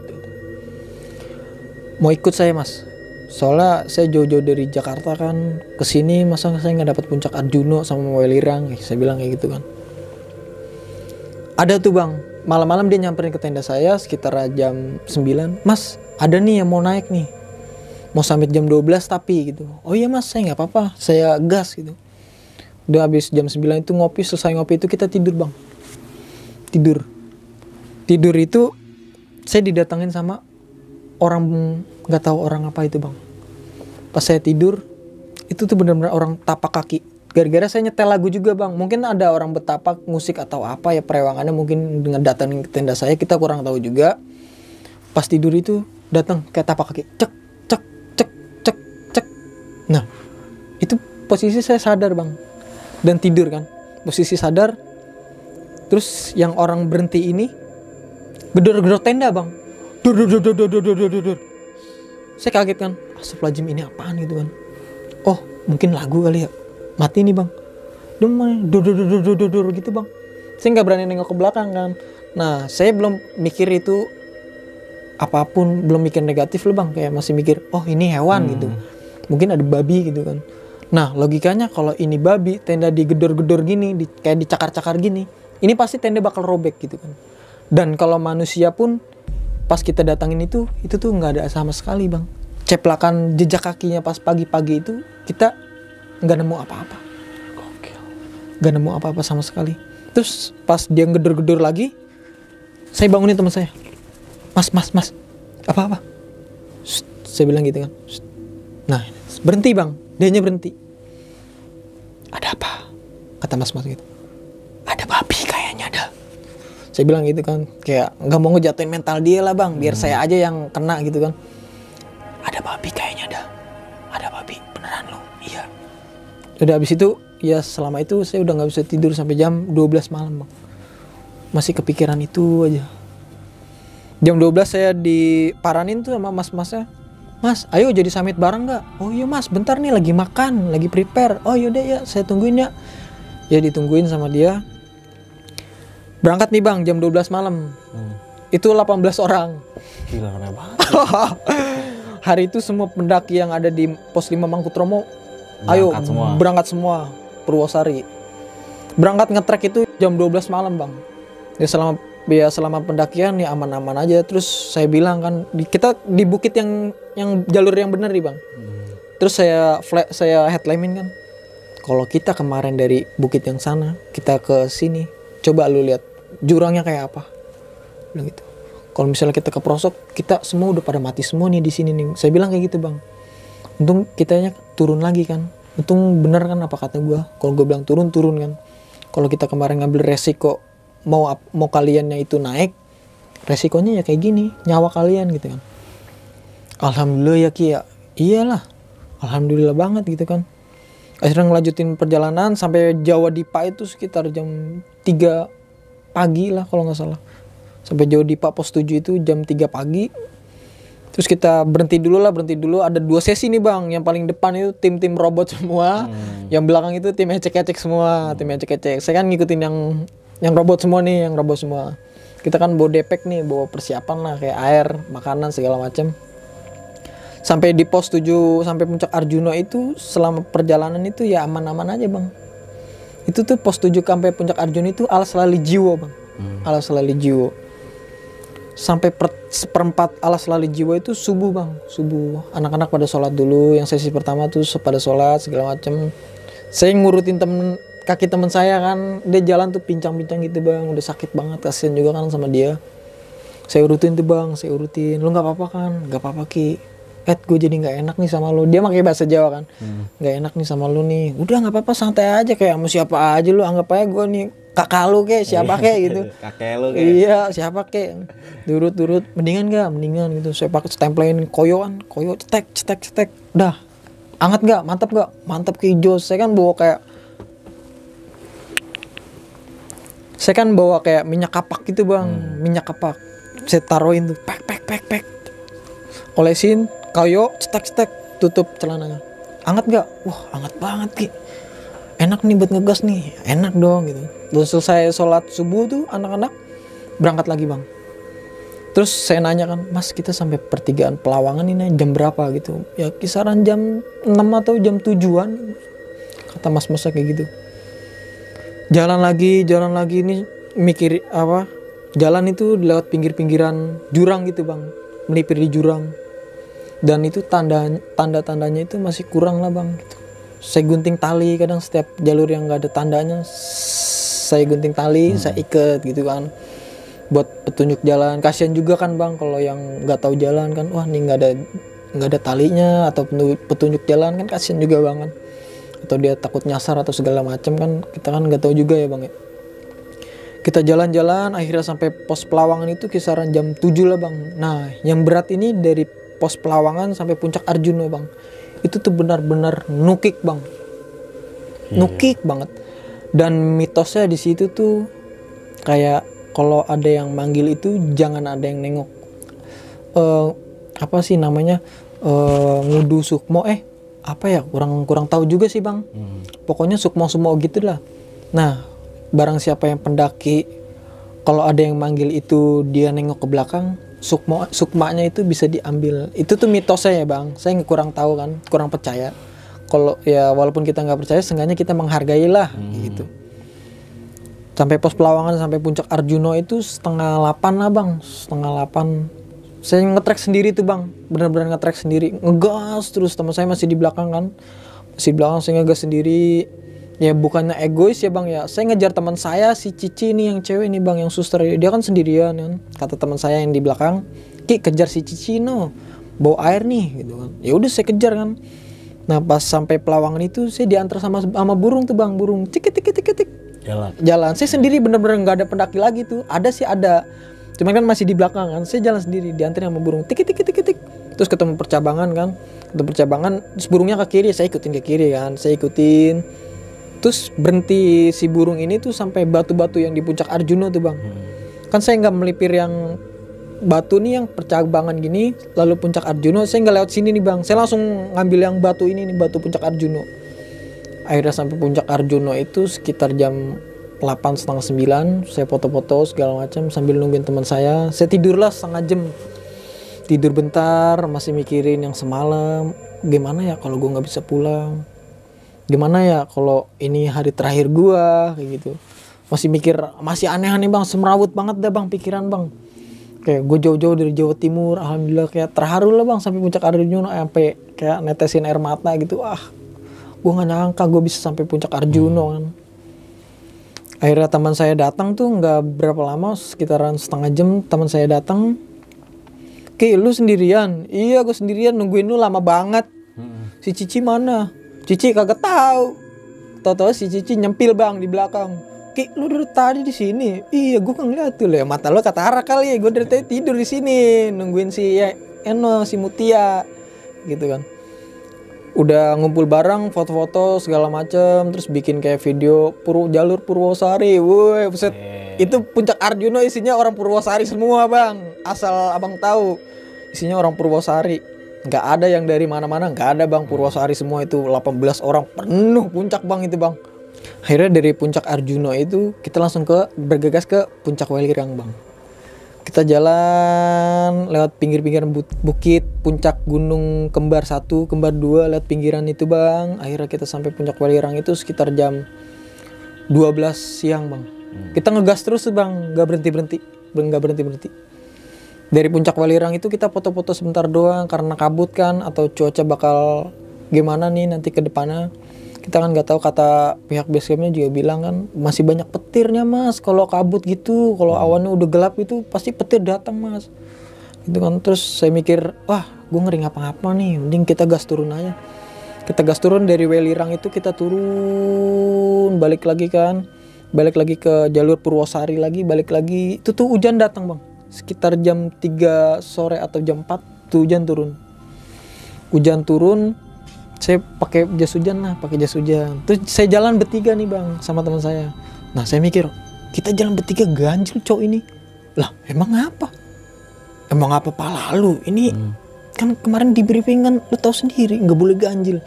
Mau ikut saya mas. Soalnya saya jauh-jauh dari Jakarta kan, kesini masa saya nggak dapat puncak Arjuno sama Welirang, saya bilang kayak gitu kan. Ada tuh bang, malam-malam dia nyamperin ke tenda saya sekitar jam 9. Mas, ada nih yang mau naik nih. Mau summit jam 12 tapi gitu. Oh iya mas, saya nggak apa-apa, saya gas gitu. Udah habis jam 9 itu ngopi, selesai ngopi itu kita tidur bang. Tidur itu saya didatangin sama orang, nggak tahu orang apa itu bang. Pas saya tidur, itu tuh benar-benar orang tapak kaki. Gara-gara saya nyetel lagu juga bang, mungkin ada orang Betapak musik atau apa ya perewangannya, mungkin dengan datang ke tenda saya, kita kurang tahu juga. Pas tidur itu datang kayak tapak kaki, cek cek cek cek cek. Nah itu posisi saya sadar bang, dan tidur kan, posisi sadar. Terus yang orang berhenti ini gedor-gedor tenda bang, dur. Saya kaget kan, astagfirullahaladzim ini apaan gitu kan. Oh mungkin lagu kali ya, mati nih bang, dur gitu bang. Saya nggak berani nengok ke belakang kan. Nah saya belum mikir itu apapun, belum mikir negatif loh bang, kayak masih mikir oh ini hewan gitu, mungkin ada babi gitu kan. Nah logikanya kalau ini babi, tenda digedor-gedor gini, kayak dicakar-cakar gini, ini pasti tenda bakal robek gitu kan. Dan kalau manusia pun pas kita datangin itu tuh nggak ada sama sekali bang. Ceplakan jejak kakinya pas pagi-pagi itu kita nggak nemu apa-apa. Nggak nemu apa-apa sama sekali. Terus pas dia gedor-gedor lagi, saya bangunin teman saya. Mas, apa-apa? Saya bilang gitu kan. Nah, berhenti bang, dianya berhenti. Ada apa? Kata mas gitu. Saya bilang gitu kan, kayak nggak mau ngejatuhin mental dia lah bang, biar saya aja yang kena gitu kan. Ada babi kayaknya dah, ada babi beneran lo, iya. Udah habis itu, ya selama itu saya udah nggak bisa tidur sampai jam 12 malam bang. Masih kepikiran itu aja. Jam 12 saya diparanin tuh sama mas-masnya. Mas, ayo jadi summit bareng nggak? Oh iya mas, bentar nih lagi makan, lagi prepare. Oh yaudah ya, saya tungguin ya. Ya ditungguin sama dia. Berangkat nih bang, jam 12 malam. Itu 18 orang. Gila, rame banget. Hari itu semua pendaki yang ada di pos 5 Mangkutromo, berangkat semua Purwosari. Berangkat ngetrek itu jam 12 malam bang. Ya selama pendakian ya aman-aman aja. Terus saya bilang kan, kita di bukit yang jalur yang bener nih bang. Terus saya headlinein kan, kalau kita kemarin dari bukit yang sana kita ke sini, coba lu lihat jurangnya kayak apa, bilang gitu. Kalau misalnya kita ke pelosok, kita semua udah pada mati semua nih di sini nih. Saya bilang kayak gitu bang. Untung kitanya turun lagi kan. Untung bener kan apa kata gua. Kalau gua bilang turun kan. Kalau kita kemarin ngambil resiko mau kaliannya itu naik, resikonya ya kayak gini, nyawa kalian gitu kan. Alhamdulillah ya Ki ya. Iyalah. Alhamdulillah banget gitu kan. Akhirnya ngelanjutin perjalanan sampai Jawa Dipa itu sekitar jam 3 pagi lah kalau nggak salah. Sampai Jawa Dipa pos 7 itu jam 3 pagi. Terus kita berhenti dulu. Ada 2 sesi nih bang. Yang paling depan itu tim robot semua. Yang belakang itu tim ecek-ecek semua. Tim ecek-ecek. Saya kan ngikutin yang robot semua nih. Yang robot semua. Kita kan bawa depek nih. Bawa persiapan lah. Kayak air, makanan segala macam. Sampai di pos 7 sampai puncak Arjuna itu selama perjalanan itu ya aman-aman aja bang. Itu tuh pos 7 sampai puncak Arjuna itu Alas Lali Jiwo bang. Alas Lali Jiwo. Sampai seperempat Alas Lali Jiwo itu subuh bang. Subuh. Anak-anak pada sholat dulu. Yang sesi pertama tuh pada sholat segala macem. Saya ngurutin kaki teman saya kan. Dia jalan tuh pincang-pincang gitu bang. Udah sakit banget. Kasian juga kan sama dia. Saya urutin tuh bang. Lu gak apa-apa kan? Gak apa-apa Ki. Gue jadi gak enak nih sama lu. Dia pakai bahasa Jawa kan. Gak enak nih sama lu nih. Udah gak apa-apa, santai aja. Kayak sama siapa aja lu. Anggap aja gue nih kakak lu kayak siapa kayak gitu. Kakek lu kayak. Iya siapa kayak. Durut mendingan gitu. Saya pakai stemplein koyo cetek. Udah anget gak? Mantap ke hijau. Saya kan bawa kayak minyak kapak gitu bang. Minyak kapak. Saya taruhin tuh. Pek. Olesin koyo cetek, tutup celananya. Anget gak? Wah anget banget Ki. Enak nih buat ngegas nih. Enak dong gitu. Terus selesai sholat subuh tuh anak-anak berangkat lagi bang. Terus saya nanya kan, Mas kita sampai pertigaan Pelawangan ini jam berapa gitu. Ya kisaran jam 6 atau jam 7-an. Kata mas-masnya kayak gitu. Jalan lagi ini mikir apa. Jalan itu lewat pinggir-pinggiran jurang gitu bang. Melipir di jurang. Dan itu tanda-tandanya itu masih kurang lah bang gitu. Saya gunting tali, kadang setiap jalur yang gak ada tandanya saya gunting tali, saya ikat gitu kan buat petunjuk jalan. Kasian juga kan bang kalau yang gak tahu jalan kan, wah nih gak ada talinya atau petunjuk jalan kan, kasian juga bang kan. Atau dia takut nyasar atau segala macam kan, kita kan gak tahu juga ya bang ya. Kita jalan-jalan akhirnya sampai pos Pelawangan itu kisaran jam 7 lah bang. Nah yang berat ini dari pos Pelawangan sampai puncak Arjuna bang, itu tuh benar-benar nukik bang, nukik banget. Dan mitosnya di situ tuh kayak kalau ada yang manggil itu jangan ada yang nengok. Apa sih namanya, ngudu sukmo apa ya, kurang tahu juga sih bang. Pokoknya sukmo gitu lah. Nah barang siapa yang pendaki kalau ada yang manggil itu dia nengok ke belakang, sukmanya itu bisa diambil. Itu tuh mitosnya ya bang. Saya kurang tahu kan, kurang percaya. Kalau ya walaupun kita nggak percaya, seenggaknya kita menghargai lah gitu. Sampai pos Pelawangan sampai puncak Arjuna itu 7:30 lah bang. 7:30. Saya ngetrek sendiri tuh bang, benar-benar ngetrek sendiri, ngegas terus. Teman saya masih di belakang kan, masih di belakang, saya ngegas sendiri. Ya bukannya egois ya bang ya, saya ngejar teman saya si Cici nih yang cewek nih bang, yang suster, dia kan sendirian kan. Kata teman saya yang di belakang, Ki kejar si Cici no, bawa air nih gitu kan. Ya udah saya kejar kan. Nah pas sampai Pelawangan itu saya diantar sama burung tuh bang, burung tik. jalan. Saya sendiri bener-bener nggak ada pendaki lagi tuh. Ada sih ada, cuman kan masih di belakang kan. Saya jalan sendiri diantri sama burung tik tik tik tik tik. Terus ketemu percabangan kan, ketemu percabangan, terus burungnya ke kiri, saya ikutin ke kiri kan, saya ikutin. Terus berhenti si burung ini tuh sampai batu-batu yang di puncak Arjuna tuh bang. Kan saya nggak melipir yang batu nih yang percabangan gini, lalu puncak Arjuna, saya nggak lewat sini nih bang. Saya langsung ngambil yang batu ini nih, batu puncak Arjuna. Akhirnya sampai puncak Arjuna itu sekitar jam 8:30, 9. Saya foto-foto segala macam sambil nungguin teman saya. Saya tidurlah setengah jam. Tidur bentar, masih mikirin yang semalam. Gimana ya kalau gue nggak bisa pulang? Gimana ya kalau ini hari terakhir gue kayak gitu? Masih mikir, masih aneh-aneh bang, semrawut banget dah bang pikiran bang. Kayak gue jauh-jauh dari Jawa Timur, alhamdulillah kayak terharu lah bang sampai puncak Arjuna, sampai kayak netesin air mata gitu. Gue nggak nyangka gue bisa sampai puncak Arjuna kan. Akhirnya teman saya datang tuh nggak berapa lama, sekitaran setengah jam teman saya datang. Ki, lu sendirian? Iya, gue sendirian, nungguin lu lama banget. Si Cici mana? Cici kagak tahu. Tahu-tahu si Cici nyempil bang di belakang. Ki, lu dari tadi di sini? Iya, gue kan ngeliat tuh ya, mata lu katarak kali ya. Gue dari tadi tidur di sini nungguin si Eno, si Mutia, gitu kan. Udah ngumpul bareng, foto-foto segala macem, terus bikin kayak video jalur Purwosari. Woi, buset. Itu puncak Arjuna isinya orang Purwosari semua bang. Asal abang tahu, isinya orang Purwosari. Nggak ada yang dari mana-mana, nggak ada bang. Purwosari semua itu 18 orang penuh puncak bang itu bang. Akhirnya dari puncak Arjuna itu kita langsung bergegas ke puncak Welirang bang. Kita jalan lewat pinggir-pinggiran bukit, puncak gunung kembar 1, kembar 2, lewat pinggiran itu bang. Akhirnya kita sampai puncak Welirang itu sekitar jam 12 siang bang. Kita ngegas terus bang, nggak berhenti. Dari puncak Welirang itu kita foto-foto sebentar doang karena kabut kan, atau cuaca bakal gimana nih nanti ke depannya. Kita kan nggak tahu, kata pihak basecampnya juga bilang kan masih banyak petirnya mas. Kalau kabut gitu, kalau awannya udah gelap itu pasti petir datang mas. Gitu kan. Terus saya mikir, wah gue ngeri ngapa-ngapa nih, mending kita gas turun aja. Kita gas turun dari Welirang itu, kita turun balik lagi ke jalur Purwosari lagi, balik lagi. Itu tuh hujan datang bang. Sekitar jam 3 sore atau jam 4 tuh hujan turun. Saya pakai jas hujan. Terus saya jalan bertiga nih bang sama teman saya. Nah saya mikir, kita jalan bertiga ganjil cowok ini. Lah emang apa pala lu? Ini kan kemarin di briefing kan lu tahu sendiri nggak boleh ganjil.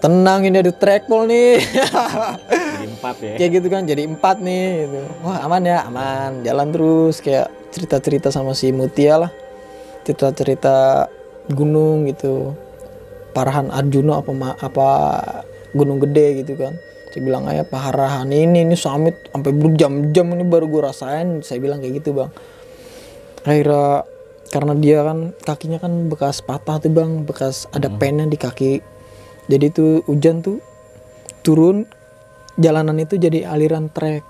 Tenang, ini ada trackball nih. Jadi 4 ya. Kayak gitu kan, jadi 4 nih gitu. Wah aman ya, aman. Jalan terus kayak cerita-cerita sama si Mutia lah. Cerita-cerita gunung gitu. Parahan Arjuna apa gunung gede gitu kan. Saya bilang aja Parahan ini summit sampai berjam-jam ini baru gue rasain. Saya bilang kayak gitu bang. Akhirnya karena dia kan kakinya kan bekas patah tuh bang, bekas ada pennya di kaki. Jadi tuh hujan tuh turun, jalanan itu jadi aliran trek.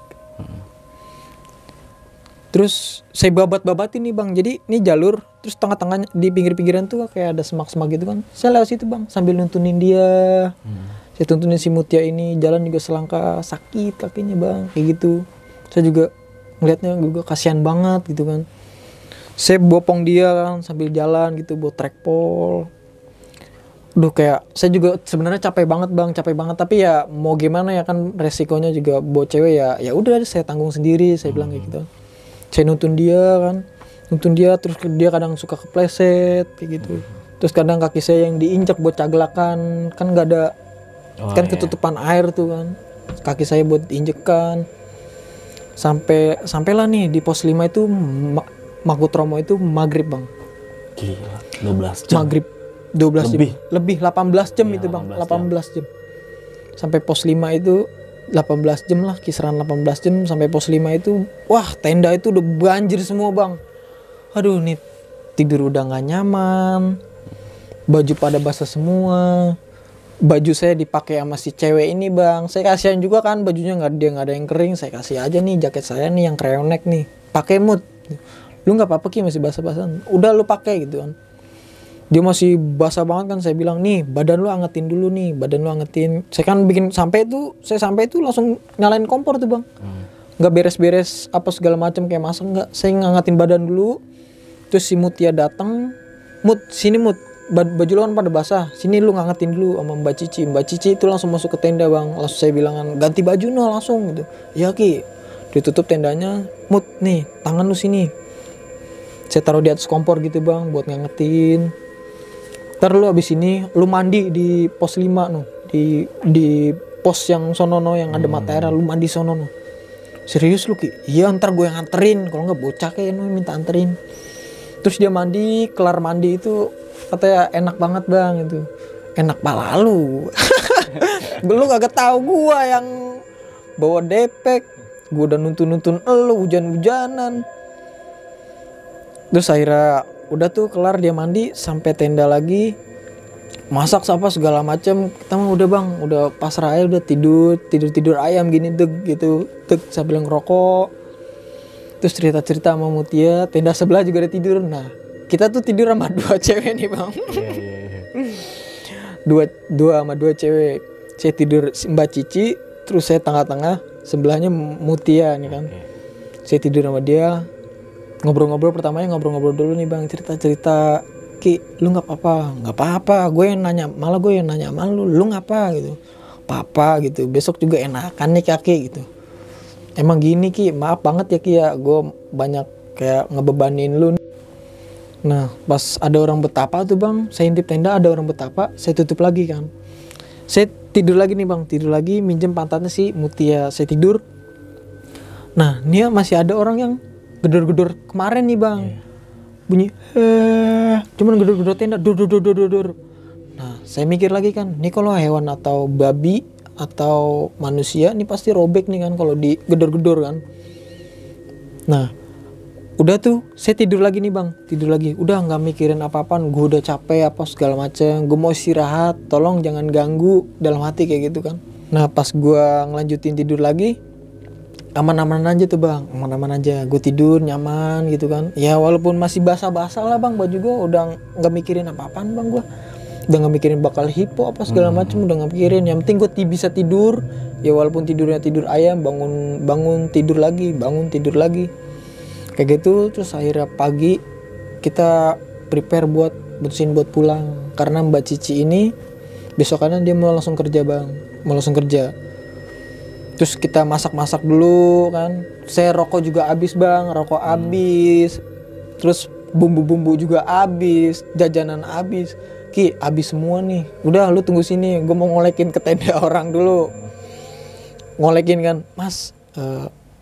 Terus saya babat-babatin nih bang. Jadi ini jalur, terus tengah-tengahnya di pinggir-pinggiran tuh kayak ada semak-semak gitu kan. Saya lewat situ bang, sambil nuntunin dia. Saya tuntunin si Mutia ini, jalan juga selangkah sakit kakinya bang, kayak gitu. Saya juga ngeliatnya juga kasihan banget gitu kan. Saya bopong dia kan sambil jalan gitu, bawa trackpole. Duh kayak saya juga sebenarnya capek banget bang, tapi ya mau gimana ya kan, resikonya juga bawa cewek ya udah saya tanggung sendiri, saya bilang kayak gitu. Saya nuntun dia terus dia kadang suka kepleset kayak gitu. Terus kadang kaki saya yang diinjak buat caglakan, kan nggak ada ketutupan air tuh kan, kaki saya buat diinjekan. Sampailah nih di pos 5 itu Makutromo itu maghrib bang. Gila, 12 jam. Maghrib 12 lebih 18 jam ya, itu bang, 18 jam. Sampai pos 5 itu 18 jam lah, kisaran 18 jam sampai pos 5 itu. Wah tenda itu udah banjir semua bang. Aduh nih tidur udah gak nyaman, baju pada basah semua. Baju saya dipakai sama si cewek ini bang. Saya kasihan juga kan, bajunya nggak ada yang kering. Saya kasih aja nih jaket saya nih yang cryoneck nih, pakai mood. Lu nggak apa-apa Ki, masih basah-basahan. Udah lu pakai gitu kan. Dia masih basah banget kan, saya bilang nih badan lu angetin dulu nih, badan lu angetin. Saya kan bikin sampai itu langsung nyalain kompor tuh bang, nggak beres-beres apa segala macam kayak masak nggak, saya ngangetin badan dulu. Terus si Mutia datang, sini baju lu kan pada basah, sini lu ngangetin dulu sama Mbak Cici itu langsung masuk ke tenda bang, langsung saya bilang ganti baju no langsung gitu. Ya Ki, ditutup tendanya, nih tangan lu sini, saya taruh di atas kompor gitu bang buat ngangetin. Ntar lu abis ini lu mandi di pos 5 no, di pos yang sonono yang ada mata air, lu mandi sonono. Serius lu Ki? Iya ntar gue yang anterin, kalau nggak bocah kayak minta anterin. Terus dia mandi, kelar mandi itu katanya enak banget bang itu. Enak pala lu. Lu kagak tahu gua yang bawa depek, gua udah nuntun elu hujan-hujanan. Terus akhirnya udah tuh kelar dia mandi, sampai tenda lagi, masak apa segala macam. Kita mah udah bang, udah pasrah aja, udah tidur ayam gini gitu sambil ngerokok. Terus cerita sama Mutia, tenda sebelah juga ada tidur. Nah kita tuh tidur sama 2 cewek nih bang. Dua sama 2 cewek. Saya tidur Mbak Cici, terus saya tengah-tengah, sebelahnya Mutia nih kan. Saya tidur sama dia, ngobrol-ngobrol dulu nih bang, cerita Ki, lu nggak apa-apa, gue yang nanya sama lu ngapa gitu, apa gitu, besok juga enakan nih kaki gitu. Emang gini Ki, maaf banget ya Ki ya, gue banyak kayak ngebebanin lu. Nah pas ada orang betapa tuh bang, saya intip tenda ada orang betapa, saya tutup lagi kan, saya tidur lagi nih bang, minjem pantatnya si Mutia, saya tidur. Nah ini masih ada orang yang gedor-gedor kemarin nih bang, bunyi cuman gedor-gedor tenda, dur. Nah saya mikir lagi kan, ini kalau hewan atau babi atau manusia ini pasti robek nih kan kalau digedor-gedor kan. Nah udah tuh saya tidur lagi nih bang, udah nggak mikirin apa-apaan, gue udah capek apa segala macam, gue mau istirahat, tolong jangan ganggu, dalam hati kayak gitu kan. Nah pas gue ngelanjutin tidur lagi, aman-aman aja tuh bang, gue tidur nyaman gitu kan. Ya walaupun masih basah-basah lah bang, baju gue udah nggak mikirin apa-apaan bang, gue udah nggak mikirin bakal hipo apa segala macam, udah nggak mikirin. Yang penting gue bisa tidur, ya walaupun tidurnya tidur ayam, bangun tidur lagi kayak gitu. Terus akhirnya pagi kita prepare buat pulang, karena Mbak Cici ini besokannya dia mau langsung kerja. Terus kita masak dulu kan. Saya rokok juga habis bang, habis. Terus bumbu-bumbu juga habis, jajanan habis. Ki, habis semua nih. Udah lu tunggu sini, gue mau ngolekin ke tenda orang dulu. Ngolekin kan, Mas,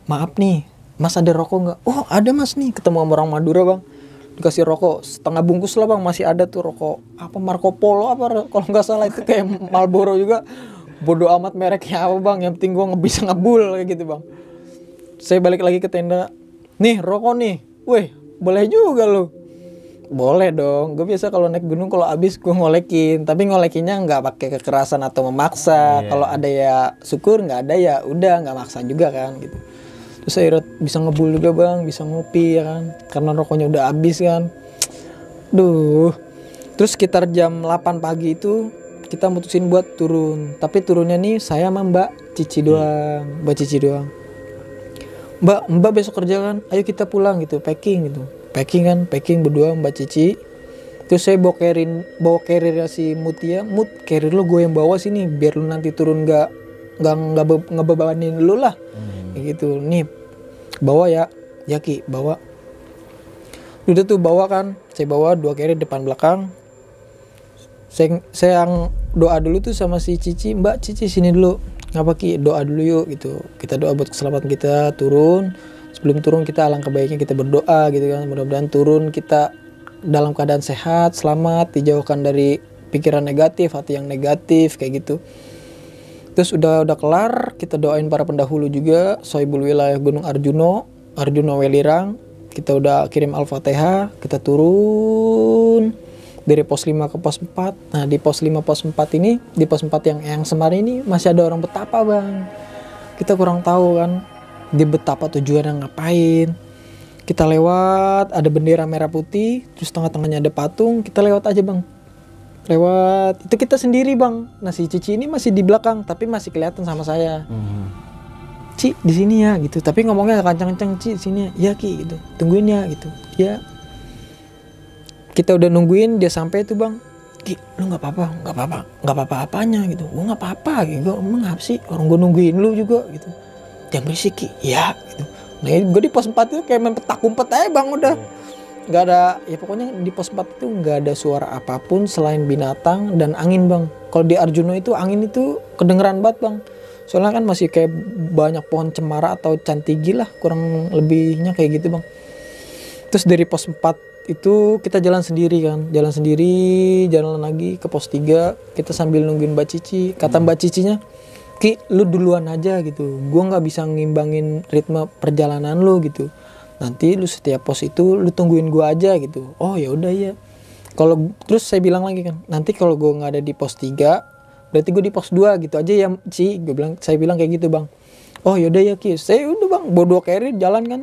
maaf nih, Mas ada rokok nggak? Oh ada Mas nih, ketemu sama orang Madura bang. Dikasih rokok setengah bungkus lah bang, masih ada tuh rokok. Apa Marco Polo apa kalau nggak salah itu kayak Marlboro juga. Bodoh amat mereknya apa bang, yang penting gue bisa ngebul kayak gitu bang. Saya balik lagi ke tenda, nih rokok nih, weh boleh juga lo. Boleh dong, gue biasa kalau naik gunung kalau habis gue ngolekin, tapi ngolekinnya nggak pakai kekerasan atau memaksa. Kalau ada ya syukur, nggak ada ya udah, nggak maksa juga kan gitu. Terus saya bisa ngebul juga bang, bisa ngopi ya kan, karena rokoknya udah habis kan. Terus sekitar jam 8 pagi itu kita mutusin buat turun, tapi turunnya nih saya sama Mbak Cici doang. Mbak besok kerja kan, ayo kita pulang gitu, packing berdua Mbak Cici. Terus saya bawa carrier si Mutia, carrier lo gue yang bawa sini biar lu nanti turun nggak ngebebanin lu lah, kayak gitu. Nih bawa ya Ki, bawa. Udah tuh bawa kan, saya bawa 2 carrier depan belakang. Saya yang doa dulu tuh sama si Cici, Mbak Cici sini dulu, ngapa Ki, doa dulu yuk gitu, kita doa buat keselamatan kita turun. Sebelum turun kita alangkah baiknya kita berdoa gitu kan, mudah-mudahan turun kita dalam keadaan sehat, selamat, dijauhkan dari pikiran negatif, hati yang negatif kayak gitu. Terus udah kelar, kita doain para pendahulu juga, Sohibul Wilayah Gunung Arjuno Welirang, kita udah kirim Al-Fatihah, kita turun dari pos 5 ke pos 4. Nah di pos 5 pos 4 ini, di pos 4 yang Semari ini masih ada orang betapa bang. Kita kurang tahu kan di betapa tujuannya ngapain. Kita lewat, ada bendera merah putih, terus tengah-tengahnya ada patung, kita lewat aja bang. Lewat, itu kita sendiri bang. Nah si Cici ini masih di belakang, tapi masih kelihatan sama saya. Ci, di sini ya gitu. Tapi ngomongnya kencang-kencang, Ci, sini ya. Ya Ki gitu. Tungguin ya gitu. Ya. Kita udah nungguin dia sampai tuh bang. Ki, lu nggak apa-apa, nggak apa-apa, nggak apa-apa apanya gitu. Gua nggak apa-apa gitu. Emang ngapa sih? Orang gua nungguin lu juga gitu. Jangan berisik Ki. Ya gitu. Nah gue di pos 4 itu kayak main petak umpet aja bang udah. Nggak ada, ya pokoknya di pos 4 itu nggak ada suara apapun selain binatang dan angin bang. Kalau di Arjuna itu angin itu kedengeran banget bang. Soalnya kan masih kayak banyak pohon cemara atau cantigi lah, kurang lebihnya kayak gitu bang. Terus dari pos 4 itu kita jalan sendiri kan. Jalan lagi ke pos 3. Kita sambil nungguin Mbak Cici. Kata Mbak Cicinya, Ki, lu duluan aja gitu. Gua nggak bisa ngimbangin ritme perjalanan lu gitu. Nanti lu setiap pos itu lu tungguin gua aja gitu. Oh ya udah ya. Kalau terus saya bilang lagi kan, nanti kalau gua nggak ada di pos 3, berarti gua di pos 2 gitu aja ya, Ci. Saya bilang kayak gitu bang. Oh ya udah ya Ki. Saya udah bang, bodoh carry jalan kan.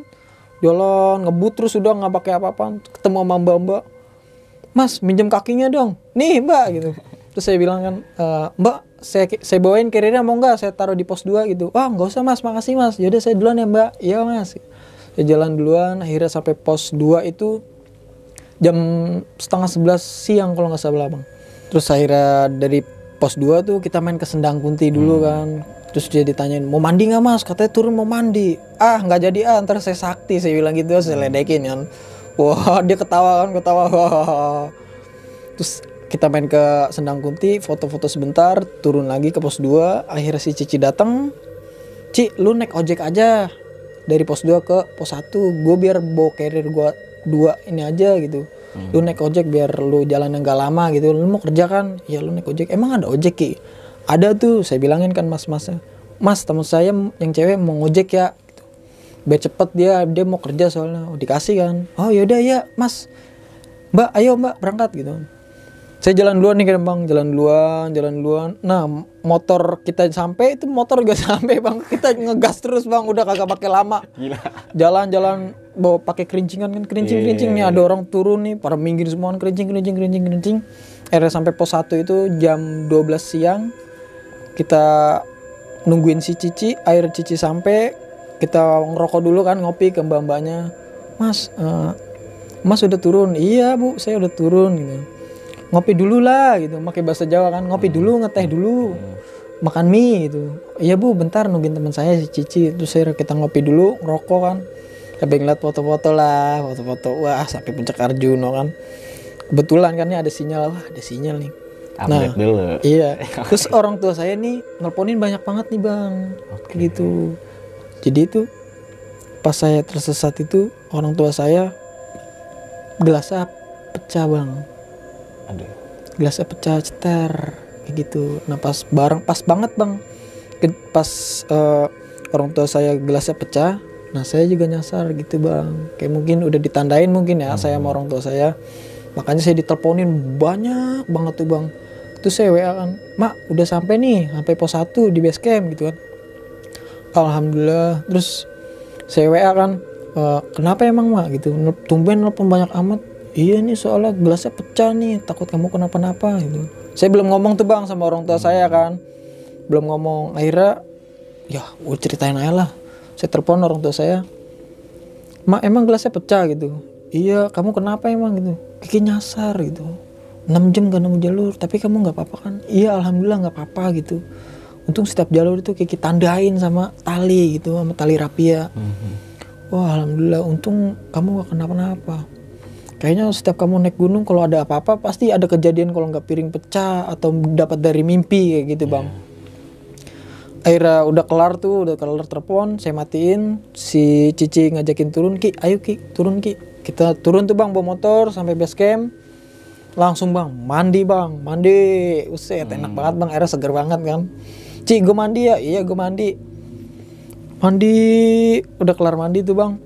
Jalan ngebut terus udah nggak pakai apa-apa. Ketemu sama mbak. Mas minjem kakinya dong. Nih mbak gitu. Terus saya bilang kan, Mbak, saya bawain carrier-nya mau nggak? Saya taruh di pos 2 gitu. Wah nggak usah mas, makasih mas. Yaudah saya duluan ya mbak. Iya mas. Saya jalan duluan, akhirnya sampai pos 2 itu jam 10:30 siang kalau nggak salah bang. Terus akhirnya dari pos 2 tuh kita main ke Sendang Kunti dulu kan. Terus dia ditanyain, mau mandi nggak mas? Katanya turun mau mandi. Ah nggak jadi ntar saya sakti. Saya bilang gitu, saya ledekin kan. Wah dia ketawa. Wah. Terus kita main ke Sendang Kunti, foto-foto sebentar, turun lagi ke pos 2. Akhirnya si Cici datang. Ci, lu naik ojek aja dari pos 2 ke pos 1. Gue biar bawa carrier gue 2 ini aja gitu. Lu naik ojek biar lu jalan yang gak lama gitu. Lu mau kerja kan? Ya lu naik ojek. Emang ada ojek Ki? Ada tuh, saya bilangin kan mas-masnya. Mas, teman saya yang cewek mau ngojek ya gitu. Biar cepet dia mau kerja soalnya. Dikasih kan. Oh yaudah ya mas. Mbak, ayo mbak berangkat gitu. Saya jalan duluan nih kan bang, jalan duluan. Nah motor kita sampai, itu motor gak sampai bang. Kita ngegas terus bang, udah kagak pakai lama. Gila. Jalan bawa pakai kerincingan kan, kerincing nih ada orang turun nih, pada minggir semua kerincing. Akhirnya sampai pos 1 itu jam 12 siang. Kita nungguin si Cici, air Cici sampai, kita ngerokok dulu kan, ngopi ke mbak-mbaknya. Mas udah turun? Iya bu, saya udah turun gitu. Ngopi dulu lah gitu, pakai bahasa Jawa kan, ngopi dulu, ngeteh dulu, makan mie gitu. Iya bu, bentar nungguin teman saya si Cici. Terus kita ngopi dulu, ngerokok kan. Sampai ngeliat foto-foto. Wah sampai puncak Arjuna kan. Kebetulan kan ada sinyal, ada sinyal nih. Update dulu. Iya. Terus orang tua saya nih nelponin banyak banget nih bang, gitu. Jadi itu pas saya tersesat itu orang tua saya gelasnya pecah bang. Aduh. Gelasnya pecah cetar kayak gitu. Nah pas banget bang, pas orang tua saya gelasnya pecah, nah saya juga nyasar gitu bang. Kayak mungkin udah ditandain mungkin ya saya sama orang tua saya. Makanya saya diteleponin banyak banget tuh bang. Terus saya WA kan, mak udah sampai nih, sampai pos 1 di base camp gitu kan. Alhamdulillah. Terus saya WA kan, kenapa emang mak gitu, tumben nelpon banyak amat. Iya nih soalnya gelasnya pecah nih, takut kamu kenapa-napa gitu. Saya belum ngomong tuh bang sama orang tua saya kan, belum ngomong. Akhirnya ya gue ceritain aja lah. Saya telepon orang tua saya, mak emang gelasnya pecah gitu. Iya kamu kenapa emang gitu, Kiki nyasar gitu, 6 jam gak nemu jalur, tapi kamu gak apa-apa kan? Iya alhamdulillah gak apa-apa gitu. Untung setiap jalur itu Kiki tandain sama tali gitu, sama tali rapia. Wah alhamdulillah untung kamu gak kenapa-napa. Kayaknya setiap kamu naik gunung kalau ada apa-apa pasti ada kejadian, kalau nggak piring pecah atau dapat dari mimpi kayak gitu bang. Akhirnya udah kelar telepon, saya matiin. Si Cici ngajakin turun, Ki ayo Ki turun Ki. Kita turun tuh bang bawa motor sampai base camp. Langsung bang mandi. Uset enak banget bang, airnya seger banget kan. Ci gue mandi ya, iya gue mandi. Udah kelar mandi tuh bang,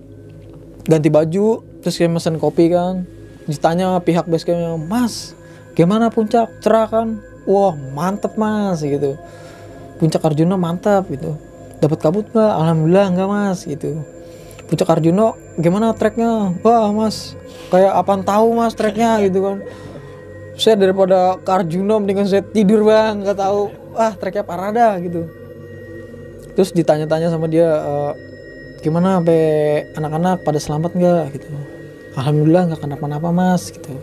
ganti baju. Terus kayak mesen kopi kan, ditanya pihak base campnya, mas gimana puncak, cerah kan? Wah mantep mas gitu, puncak Arjuna mantap gitu. Dapat kabut nggak? Alhamdulillah enggak mas gitu. Puncak Arjuna gimana treknya? Wah mas, kayak apaan tahu mas treknya gitu kan. Saya daripada ke Arjuna mendingan saya tidur bang, nggak tahu. Wah treknya parah dah gitu. Terus ditanya-tanya sama dia, gimana sampai anak-anak pada selamat nggak gitu. Alhamdulillah nggak kenapa-napa mas gitu.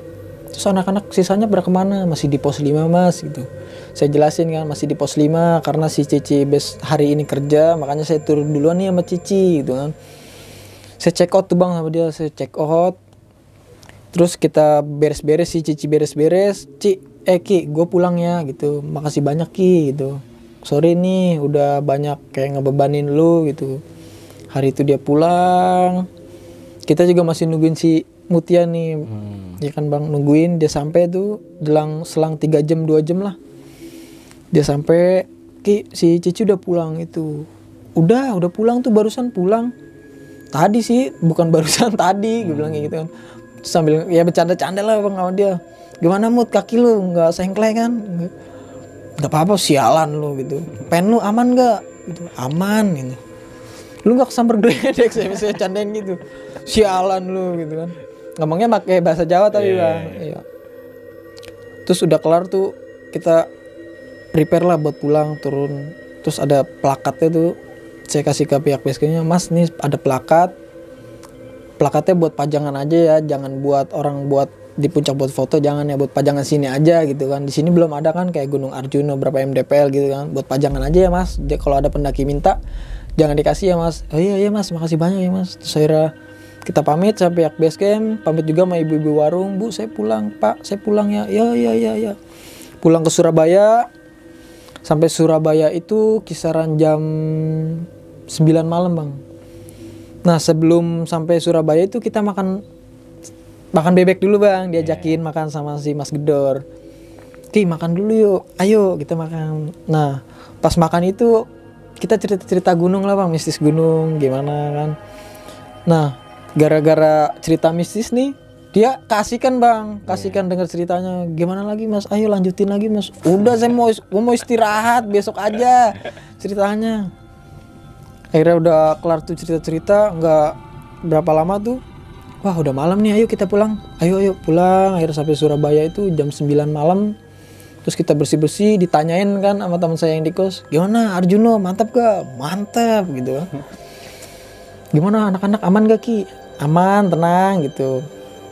Terus anak-anak sisanya pada kemana? Masih di pos 5 mas gitu. Saya jelasin kan masih di pos 5 karena si Cici hari ini kerja, makanya saya turun duluan nih sama Cici gitu kan. Saya check out tuh bang sama dia, saya check out. Terus kita beres-beres, si Cici beres-beres. Ki gue pulang ya gitu, makasih banyak Ki gitu. Sorry nih udah banyak kayak ngebebanin lu gitu. Hari itu dia pulang, kita juga masih nungguin si Mutia nih. Ya kan bang, nungguin dia sampai tuh selang 3 jam 2 jam lah. Dia sampai, Ki si Cici udah pulang itu. Udah pulang tuh, barusan pulang. Tadi sih, bukan barusan tadi, gue bilang kayak gitu kan. Sambil ya bercanda-canda lah bang sama dia. Gimana Mut, kaki lu nggak sengklek kan? Nggak apa-apa, sialan lu gitu. Pen lu aman nggak? Gitu. Aman gitu. Lu nggak kesambar geledek, saya candain gitu. Sialan lu gitu kan. Ngomongnya pakai bahasa Jawa tapi bang. Iya. Terus udah kelar tuh kita prepare lah buat pulang, turun. Terus ada plakatnya tuh. Saya kasih ke pihak basecampnya, Mas nih ada plakatnya buat pajangan aja ya, jangan buat orang buat di puncak buat foto, jangan ya, buat pajangan sini aja gitu kan. Di sini belum ada kan kayak Gunung Arjuna berapa MDPL gitu kan, buat pajangan aja ya mas. Kalau ada pendaki minta jangan dikasih ya mas. Oh iya mas, makasih banyak ya mas. Terus akhirnya kita pamit sampai pihak basecamp, pamit juga sama ibu-ibu warung, Bu saya pulang pak, saya pulang ya. Ya. Pulang ke Surabaya. Sampai Surabaya itu kisaran jam 9 malam bang. Nah sebelum sampai Surabaya itu kita makan bebek dulu bang. Diajakin makan sama si Mas Gedor. Ki makan dulu yuk, ayo kita makan. Nah pas makan itu kita cerita-cerita gunung lah bang, mistis gunung gimana kan. Nah gara-gara cerita mistis nih, dia kasihkan bang, denger ceritanya. Gimana lagi mas? Ayo lanjutin lagi mas. Udah saya mau istirahat, besok aja ceritanya. Akhirnya udah kelar tuh cerita-cerita, nggak berapa lama tuh, wah udah malam nih, ayo kita pulang. Ayo pulang. Akhirnya sampai Surabaya itu jam 9 malam. Terus kita bersih-bersih, ditanyain kan sama teman saya yang di kos, gimana Arjuno, mantap gak? Mantap gitu kan. Gimana anak-anak aman gak Ki? Aman, tenang gitu.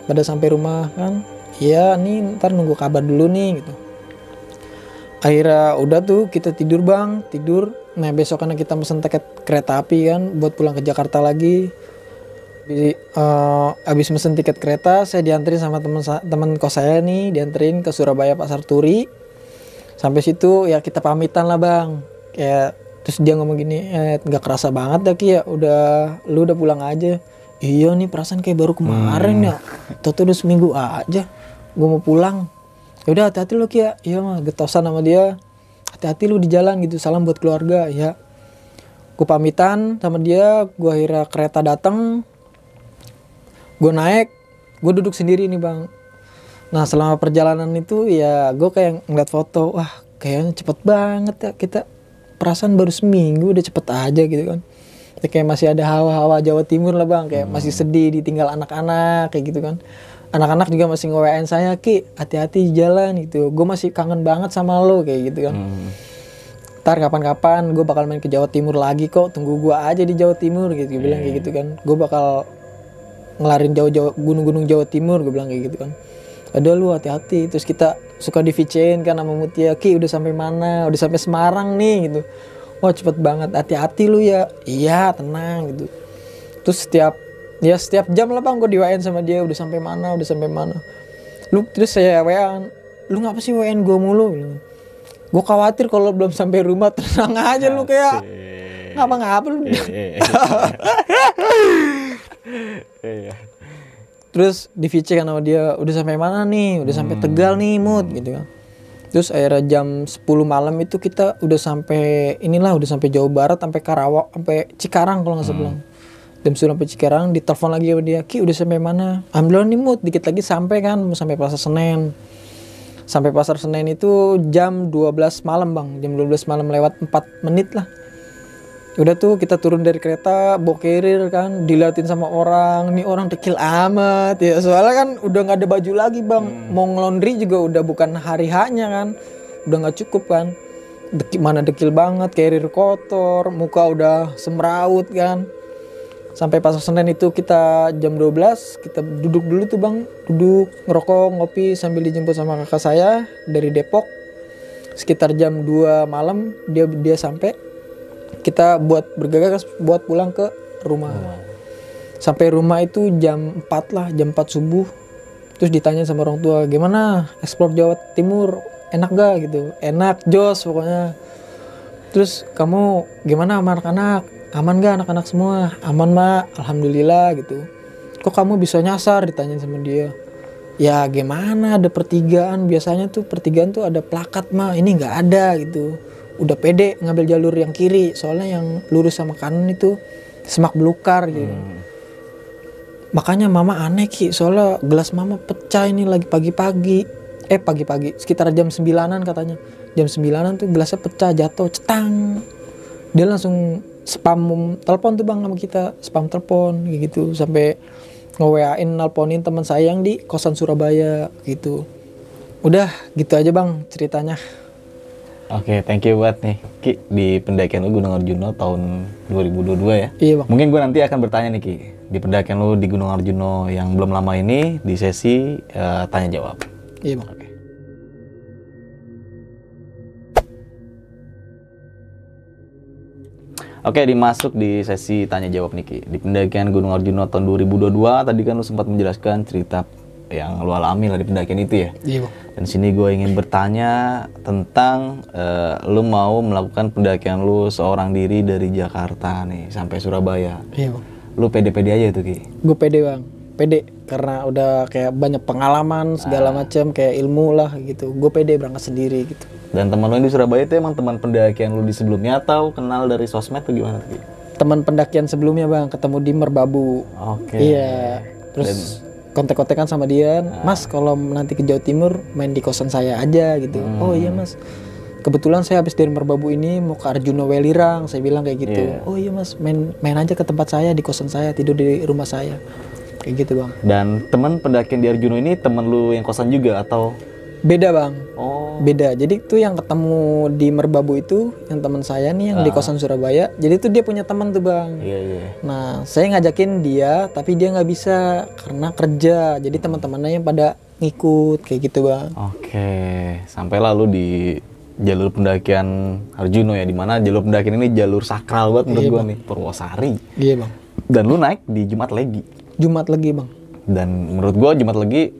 Pada sampai rumah kan, iya nih ntar nunggu kabar dulu nih gitu. Akhirnya udah tuh kita tidur bang, tidur. Nah besokannya kita mesen tiket kereta api kan buat pulang ke Jakarta lagi. Abis mesen tiket kereta, saya dianterin sama teman kos saya nih, dianterin ke Surabaya Pasar Turi. Sampai situ ya kita pamitan lah bang. Kayak terus dia ngomong gini, nggak kerasa banget dah Ki ya, lu udah pulang aja. Iya nih perasaan kayak baru kemarin ya. Toto udah seminggu aja. Gue mau pulang. Ya udah hati-hati lu Ki ya. Iya mah getosan sama dia. Hati-hati lu di jalan gitu. Salam buat keluarga ya. Gue pamitan sama dia. Gue akhirnya kereta datang. Gue naik. Gue duduk sendiri nih bang. Nah selama perjalanan itu ya gue kayak ngeliat foto. Wah kayaknya cepet banget ya. Kita perasaan baru seminggu udah cepet aja gitu kan. Kayak masih ada hawa-hawa Jawa Timur lah bang, kayak masih sedih ditinggal anak-anak kayak gitu kan. Anak-anak juga masih nge-WA-in saya, Ki hati-hati di jalan gitu, gue masih kangen banget sama lo kayak gitu kan. Ntar kapan-kapan gue bakal main ke Jawa Timur lagi kok, tunggu gue aja di Jawa Timur gitu, gue bilang kayak gitu kan. Gue bakal ngelarin gunung-gunung Jawa Timur, gue bilang kayak gitu kan. Ada lu hati-hati. Terus kita suka di-VC-in kan sama Mutia, Ki udah sampai mana, udah sampai Semarang nih gitu. Wah cepet banget, hati-hati lu ya. Iya tenang gitu. Terus setiap jam lah bang gue di-WA-in sama dia, udah sampai mana. Lu terus saya WA, lu ngapa sih WA-in gue mulu? Gue khawatir kalau belum sampai rumah. Tenang aja lu kayak ngapa lu. Terus di-VC kan sama dia, udah sampai mana nih? Udah sampai Tegal nih Mut gitu kan. Terus akhirnya jam 10 malam itu kita udah sampai Jawa Barat, sampai Karawang, sampai Cikarang kalau nggak salah. Jam 10 sampai Cikarang, ditelepon lagi sama dia, Ki udah sampai mana? Alhamdulillah nih Mut, dikit lagi sampai kan, mau sampai Pasar Senen. Sampai Pasar Senen itu jam 12 malam bang, jam 12 malam lewat 4 menit lah. Udah tuh kita turun dari kereta, bawa carrier kan, diliatin sama orang, nih orang dekil amat ya. Soalnya kan udah nggak ada baju lagi bang, mau ngelondri juga udah bukan hari haknya kan, udah nggak cukup kan. Mana dekil banget, carrier kotor, muka udah semraut kan. Sampai Pasar Senen itu kita jam 12, kita duduk dulu tuh bang, duduk ngerokok, ngopi sambil dijemput sama kakak saya dari Depok. Sekitar jam 2 malam dia sampai. Kita bergegas buat pulang ke rumah. Sampai rumah itu jam 4 lah, jam 4 subuh. Terus ditanya sama orang tua, gimana explore Jawa Timur, enak gak gitu? Enak, jos pokoknya. Terus kamu gimana sama anak-anak? Aman gak anak-anak semua? Aman mak, alhamdulillah gitu. Kok kamu bisa nyasar, ditanya sama dia. Ya gimana, ada pertigaan, biasanya tuh pertigaan tuh ada plakat mah, ini gak ada gitu. Udah pede ngambil jalur yang kiri, soalnya yang lurus sama kanan itu semak belukar gitu. Makanya mama aneh Ki, soalnya gelas mama pecah ini lagi pagi-pagi. Pagi-pagi, sekitar jam 9-an katanya. Jam 9-an tuh gelasnya pecah, jatuh, cetang. Dia langsung spam telepon tuh bang sama kita, spam telepon gitu. Sampai nge-WA-in, nelponin teman saya yang di kosan Surabaya gitu. Udah gitu aja bang ceritanya. Oke, thank you buat nih Ki di pendakian lu Gunung Arjuna tahun 2022 ya. Iya bang. Mungkin gue nanti akan bertanya nih Ki di pendakian lu di Gunung Arjuna yang belum lama ini di sesi tanya jawab. Iya bang. Oke. Oke, dimasuk di sesi tanya jawab nih Ki. Di pendakian Gunung Arjuna tahun 2022 tadi kan lu sempat menjelaskan cerita yang lu alami lah di pendakian itu ya. Iya bang. Dan sini gue ingin bertanya tentang lu mau melakukan pendakian lu seorang diri dari Jakarta nih sampai Surabaya. Iya bang. Lu pede-pede aja tuh Ki? Gue pede bang, pede karena udah kayak banyak pengalaman segala macam, kayak ilmu lah gitu. Gue pede berangkat sendiri gitu. Dan teman lu yang di Surabaya itu emang teman pendakian lu di sebelumnya atau kenal dari sosmed atau gimana tuh Ki? Teman pendakian sebelumnya bang, ketemu di Merbabu. Oke. Iya. Terus kontek-kontekan sama dia, Mas kalau nanti ke Jawa Timur main di kosan saya aja gitu. Oh iya Mas. Kebetulan saya habis dari Merbabu ini mau ke Arjuna Welirang, saya bilang kayak gitu. Oh iya Mas, main aja ke tempat saya, di kosan saya, tidur di rumah saya. Kayak gitu bang. Dan teman pendakian di Arjuna ini temen lu yang kosan juga atau? Beda bang. Oh. Beda. Jadi tuh yang ketemu di Merbabu itu yang teman saya nih yang di kosan Surabaya. Jadi tuh dia punya teman tuh bang. Iya iya. Nah saya ngajakin dia tapi dia nggak bisa karena kerja. Jadi teman-temannya yang pada ngikut kayak gitu bang. Oke. Sampai lalu di jalur pendakian Arjuna ya, dimana jalur pendakian ini jalur sakral banget menurut gua nih, Purwosari. Iya bang. Dan lu naik di Jumat Legi. Jumat Legi bang. Dan menurut gua Jumat Legi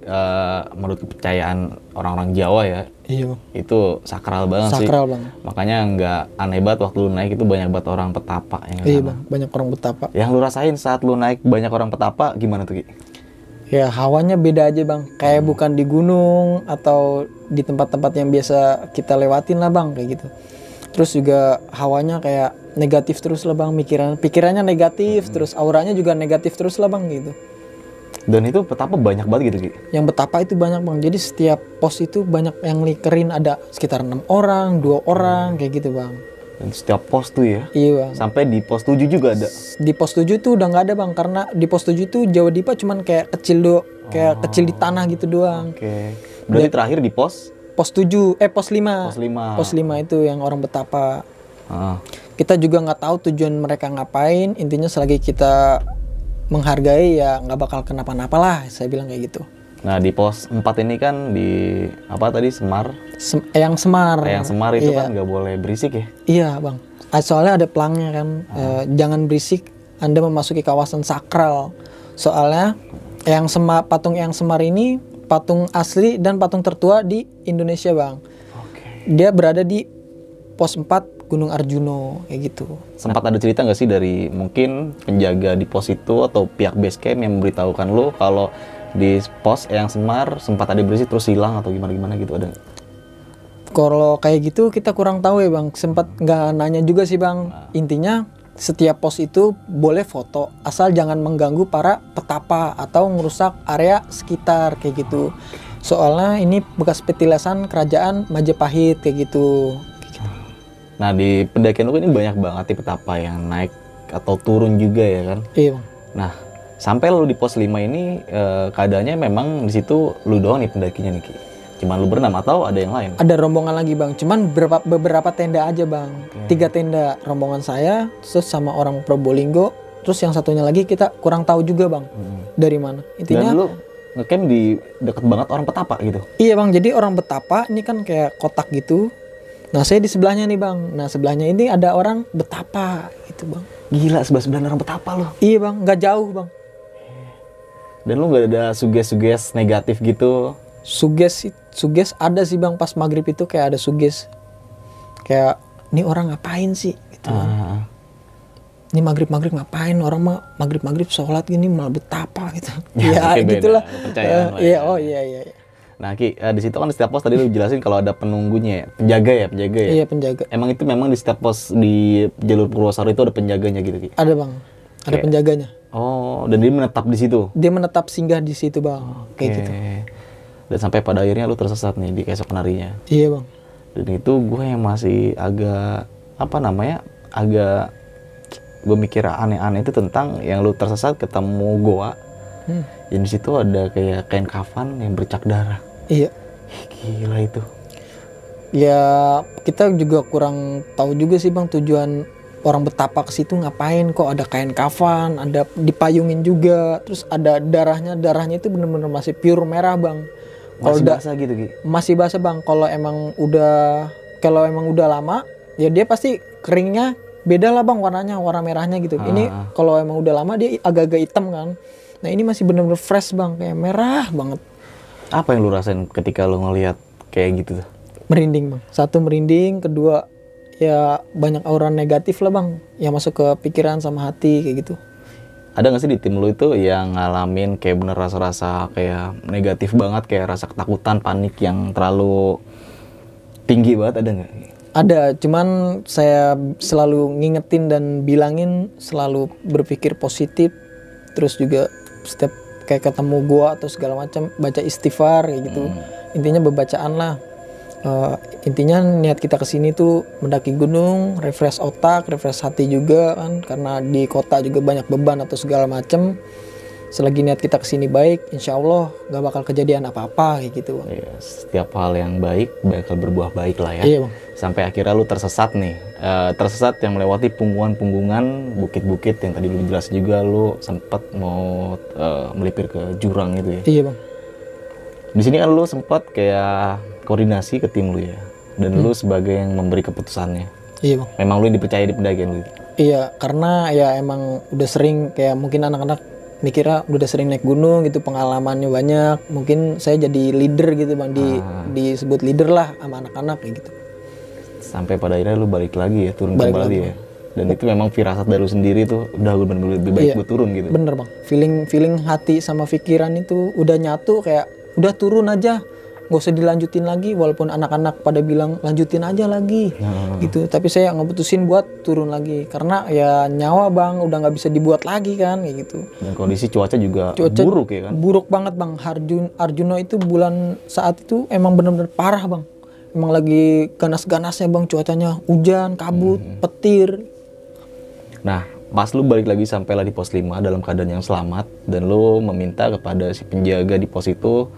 menurut kepercayaan orang-orang Jawa ya, Iya bang. itu sakral banget sih. Sakral bang. Makanya nggak aneh banget waktu lu naik itu banyak banget orang petapa yang Iya kesana. bang. Banyak orang betapa. Yang lu rasain saat lu naik banyak orang petapa gimana tuh Ki? Ya hawanya beda aja bang. Kayak bukan di gunung atau di tempat-tempat yang biasa kita lewatin lah bang kayak gitu. Terus juga hawanya kayak negatif terus lah bang, pikirannya negatif, terus auranya juga negatif terus lah bang gitu. Dan itu petapa banyak banget gitu Ki? Yang betapa itu banyak bang, jadi setiap pos itu banyak yang likerin, ada sekitar 6 orang, 2 orang kayak gitu bang. Dan setiap pos tuh ya? Iya bang. Sampai di pos 7 juga ada? Di pos 7 tuh udah nggak ada bang, karena di pos 7 tuh Jawa Dipa cuman kayak kecil kayak kecil di tanah gitu doang. Oke. Berarti terakhir di pos? Pos 7, pos 5. Pos 5. Pos 5 itu yang orang betapa. Ah. Kita juga nggak tahu tujuan mereka ngapain, intinya selagi kita menghargai ya nggak bakal kenapa-napa lah, saya bilang kayak gitu. Nah di pos 4 ini kan di apa tadi Semar? Yang Semar. Yang Semar itu Iya. kan nggak boleh berisik ya? Iya bang. Soalnya ada pelangnya kan, jangan berisik, Anda memasuki kawasan sakral. Soalnya yang patung yang Semar ini patung asli dan patung tertua di Indonesia bang. Oke. Dia berada di pos 4 Gunung Arjuna kayak gitu. Sempat ada cerita nggak sih dari mungkin penjaga di pos itu atau pihak base camp yang memberitahukan lo kalau di pos yang Semar sempat ada berisik terus hilang atau gimana gitu, ada nggak? Kalau kayak gitu kita kurang tahu ya bang, sempat nggak nanya juga sih bang. Intinya setiap pos itu boleh foto asal jangan mengganggu para petapa atau merusak area sekitar kayak gitu. Soalnya ini bekas petilasan kerajaan Majapahit kayak gitu. Nah di pendakian lu ini banyak banget tipe petapa yang naik atau turun juga ya kan. Iya bang. Nah sampai lu di pos 5 ini keadaannya memang di situ lu doang nih pendakinya nih Ki. Cuman lu berenam atau ada yang lain? Ada rombongan lagi bang, cuman beberapa tenda aja bang. 3 tenda rombongan saya, terus sama orang Probolinggo, terus yang satunya lagi kita kurang tahu juga bang dari mana. Intinya. Dan lu ngecamp di deket banget orang petapa gitu? Iya bang, jadi orang betapa ini kan kayak kotak gitu. Nah saya di sebelahnya nih bang. Nah sebelahnya ini ada orang betapa gitu bang. Gila, sebelah-sebelahan orang petapa lu. Iya bang, nggak jauh bang. Dan lu gak ada suges-suges negatif gitu? Suges ada sih bang, pas maghrib itu kayak ada suges. Kayak, ini orang ngapain sih gitu bang. Ini maghrib ngapain, orang mah maghrib sholat gini malah betapa gitu. Ya gitulah. Iya, oh iya. Nah Ki, di situ kan di setiap pos tadi lu jelasin kalau ada penunggunya, penjaga ya. Iya penjaga. Emang itu memang di setiap pos di jalur Purwosari itu ada penjaganya gitu Ki? Ada bang, ada penjaganya. Oh, dan dia menetap di situ? Dia menetap singgah di situ bang, kayak gitu. Dan sampai pada akhirnya lu tersesat nih di keesokan harinya? Iya bang. Dan itu gue yang masih agak, agak gue mikir aneh-aneh itu tentang yang lu tersesat ketemu goa. Yang di situ ada kayak kain kafan yang bercak darah. Iya. Gila itu. Ya kita juga kurang tahu juga sih bang tujuan orang betapa ke situ ngapain, kok ada kain kafan, ada dipayungin juga, terus ada darahnya itu bener-bener masih pure merah bang. Masih basah gitu Ki? Masih basah bang. Kalau emang udah lama, ya dia pasti keringnya beda lah bang warnanya, warna merahnya gitu. Ini kalau emang udah lama dia agak-agak hitam kan. Nah ini masih bener-bener fresh bang, kayak merah banget. Apa yang lu rasain ketika lu ngelihat kayak gitu tuh? Merinding bang. Satu merinding, kedua ya banyak aura negatif lah bang yang masuk ke pikiran sama hati kayak gitu. Ada gak sih di tim lu itu yang ngalamin kayak bener rasa-rasa kayak negatif banget, kayak rasa ketakutan, panik yang terlalu tinggi banget, ada gak? Ada, cuman saya selalu ngingetin dan bilangin selalu berpikir positif, terus juga setiap kayak ketemu gua atau segala macam baca istighfar kayak gitu. Intinya bebacaan lah. Intinya niat kita kesini tuh mendaki gunung, refresh otak, refresh hati juga kan, karena di kota juga banyak beban atau segala macem. Selagi niat kita kesini baik, insya Allah gak bakal kejadian apa-apa kayak gitu bang. Iya, setiap hal yang baik bakal berbuah baik lah ya. Iya bang. Sampai akhirnya lu tersesat nih, tersesat yang melewati punggungan-punggungan, bukit-bukit yang tadi lu jelas juga, lu sempat mau melipir ke jurang gitu ya. Iya bang. Di sini kan lu sempat kayak koordinasi ke tim lu ya, dan lu sebagai yang memberi keputusannya. Iya bang. Memang lu yang dipercaya di pendakian lu? Iya, karena ya emang udah sering kayak mungkin anak-anak mikirnya udah sering naik gunung gitu, pengalamannya banyak. Mungkin saya jadi leader gitu bang, disebut leader lah sama anak-anak kayak gitu. Sampai pada akhirnya lu balik lagi ya, turun balik kembali lagi, ya. Dan itu memang firasat dari lu sendiri tuh udah bener-bener lebih baik buat turun gitu. Bener bang, feeling hati sama pikiran itu udah nyatu, kayak udah turun aja, nggak usah dilanjutin lagi. Walaupun anak-anak pada bilang lanjutin aja lagi gitu, tapi saya ngeputusin buat turun lagi karena ya nyawa bang udah nggak bisa dibuat lagi kan kayak gitu. Dan kondisi cuaca juga buruk ya kan? Buruk banget bang. Arjuna itu bulan saat itu emang bener-bener parah bang. Emang lagi ganas-ganasnya bang, cuacanya hujan, kabut, petir. Nah pas lu balik lagi sampailah di pos 5 dalam keadaan yang selamat, dan lu meminta kepada si penjaga di pos itu,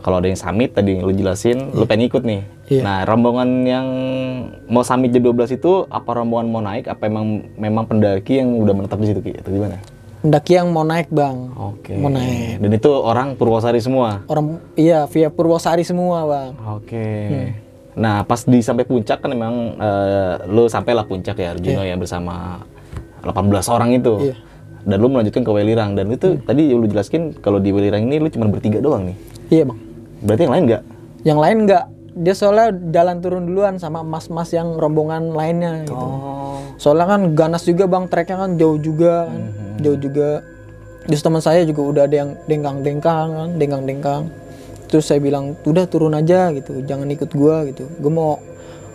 kalau ada yang summit tadi lu jelasin, lu pengen ikut nih. Nah rombongan yang mau summit jam 12 itu apa rombongan mau naik, apa memang pendaki yang udah menetap di situ Ki, atau gimana? Pendaki yang mau naik bang. Oke. Mau naik. Dan itu orang Purwosari semua? Iya via Purwosari semua bang. Oke. Nah pas sampai puncak kan memang lu sampailah puncak ya Arjuna ya bersama 18 orang itu. Dan lu melanjutkan ke Welirang, dan itu tadi lu jelaskin kalau di Welirang ini lu cuma bertiga doang nih. Iya bang. Berarti yang lain nggak? Yang lain nggak. Dia soalnya jalan turun duluan sama mas-mas yang rombongan lainnya gitu. Soalnya kan ganas juga bang, treknya kan jauh juga kan. Jauh juga. Terus teman saya juga udah ada yang dengkang. Terus saya bilang udah turun aja gitu, jangan ikut gua gitu.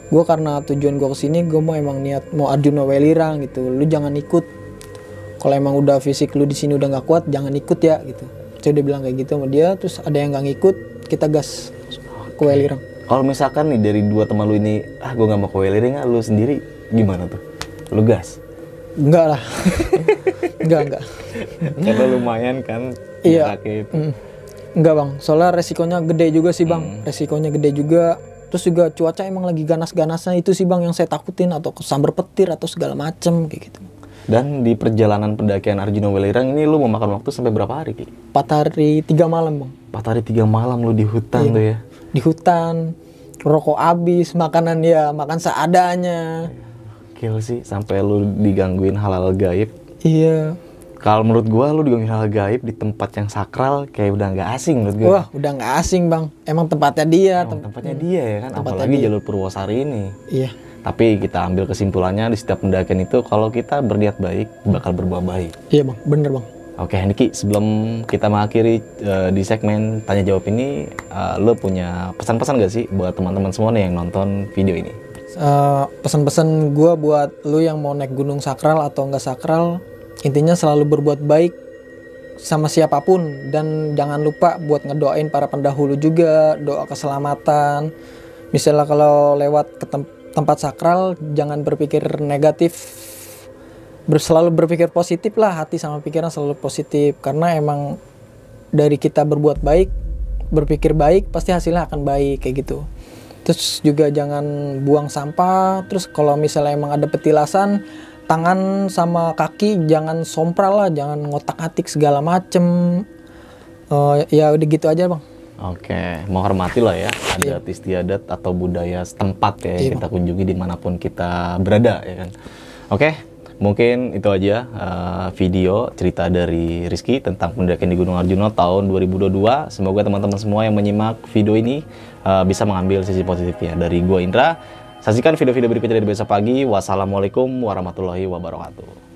Gua karena tujuan gua kesini, gua mau emang niat mau Arjuna Welirang gitu. Lu jangan ikut. Kalau emang udah fisik lu di sini udah nggak kuat, jangan ikut ya gitu. Saya udah bilang kayak gitu sama dia. Terus ada yang nggak ngikut, kita gas ke Welirang. Kalau misalkan nih dari dua teman lu ini, gue nggak mau ke Welirang, lu sendiri gimana tuh? Lu gas? Enggak lah. Enggak. Karena lumayan kan Iya. jaraknya itu. Enggak bang, soalnya resikonya gede juga sih bang. Resikonya gede juga. Terus juga cuaca emang lagi ganas-ganasnya, itu sih bang yang saya takutin, atau kesambar petir atau segala macem kayak gitu. Dan di perjalanan pendakian Arjuna Welirang ini lu memakan waktu sampai berapa hari, Ki? 4 hari 3 malam bang. 4 hari 3 malam lu di hutan tuh ya? Di hutan, rokok habis, makanan ya makan seadanya. Gil sih, sampai lu digangguin hal-hal gaib. Iya. Kalau menurut gua lu digangguin hal gaib di tempat yang sakral kayak udah nggak asing menurut gua. Wah, udah nggak asing bang. Emang tempatnya dia. Tempatnya dia ya kan, Tempatnya apalagi dia. jalur Purwosari ini. Iya. Tapi kita ambil kesimpulannya di setiap pendakian itu kalau kita berniat baik bakal berbuah baik. Iya bang, bener bang. Oke, Niki, sebelum kita mengakhiri di segmen tanya jawab ini, lo punya pesan-pesan gak sih buat teman-teman semua nih yang nonton video ini? Pesan-pesan gue buat lu yang mau naik gunung sakral atau enggak sakral, intinya selalu berbuat baik sama siapapun, dan jangan lupa buat ngedoain para pendahulu juga, doa keselamatan. Misalnya kalau lewat ke tempat sakral, jangan berpikir negatif, selalu berpikir positif lah, hati sama pikiran selalu positif, karena emang dari kita berbuat baik, berpikir baik, pasti hasilnya akan baik kayak gitu. Terus juga jangan buang sampah. Terus kalau misalnya emang ada petilasan, tangan sama kaki jangan sompral lah, jangan ngotak-atik segala macem. Ya udah gitu aja bang. Oke, menghormati lah ya adat istiadat atau budaya setempat ya yang kita kunjungi dimanapun kita berada ya kan. Oke, mungkin itu aja video cerita dari Rizky tentang pendakian di Gunung Arjuna tahun 2022. Semoga teman-teman semua yang menyimak video ini bisa mengambil sisi positifnya. Dari gua Indra, saksikan video-video berikutnya dari besok pagi. Wassalamualaikum warahmatullahi wabarakatuh.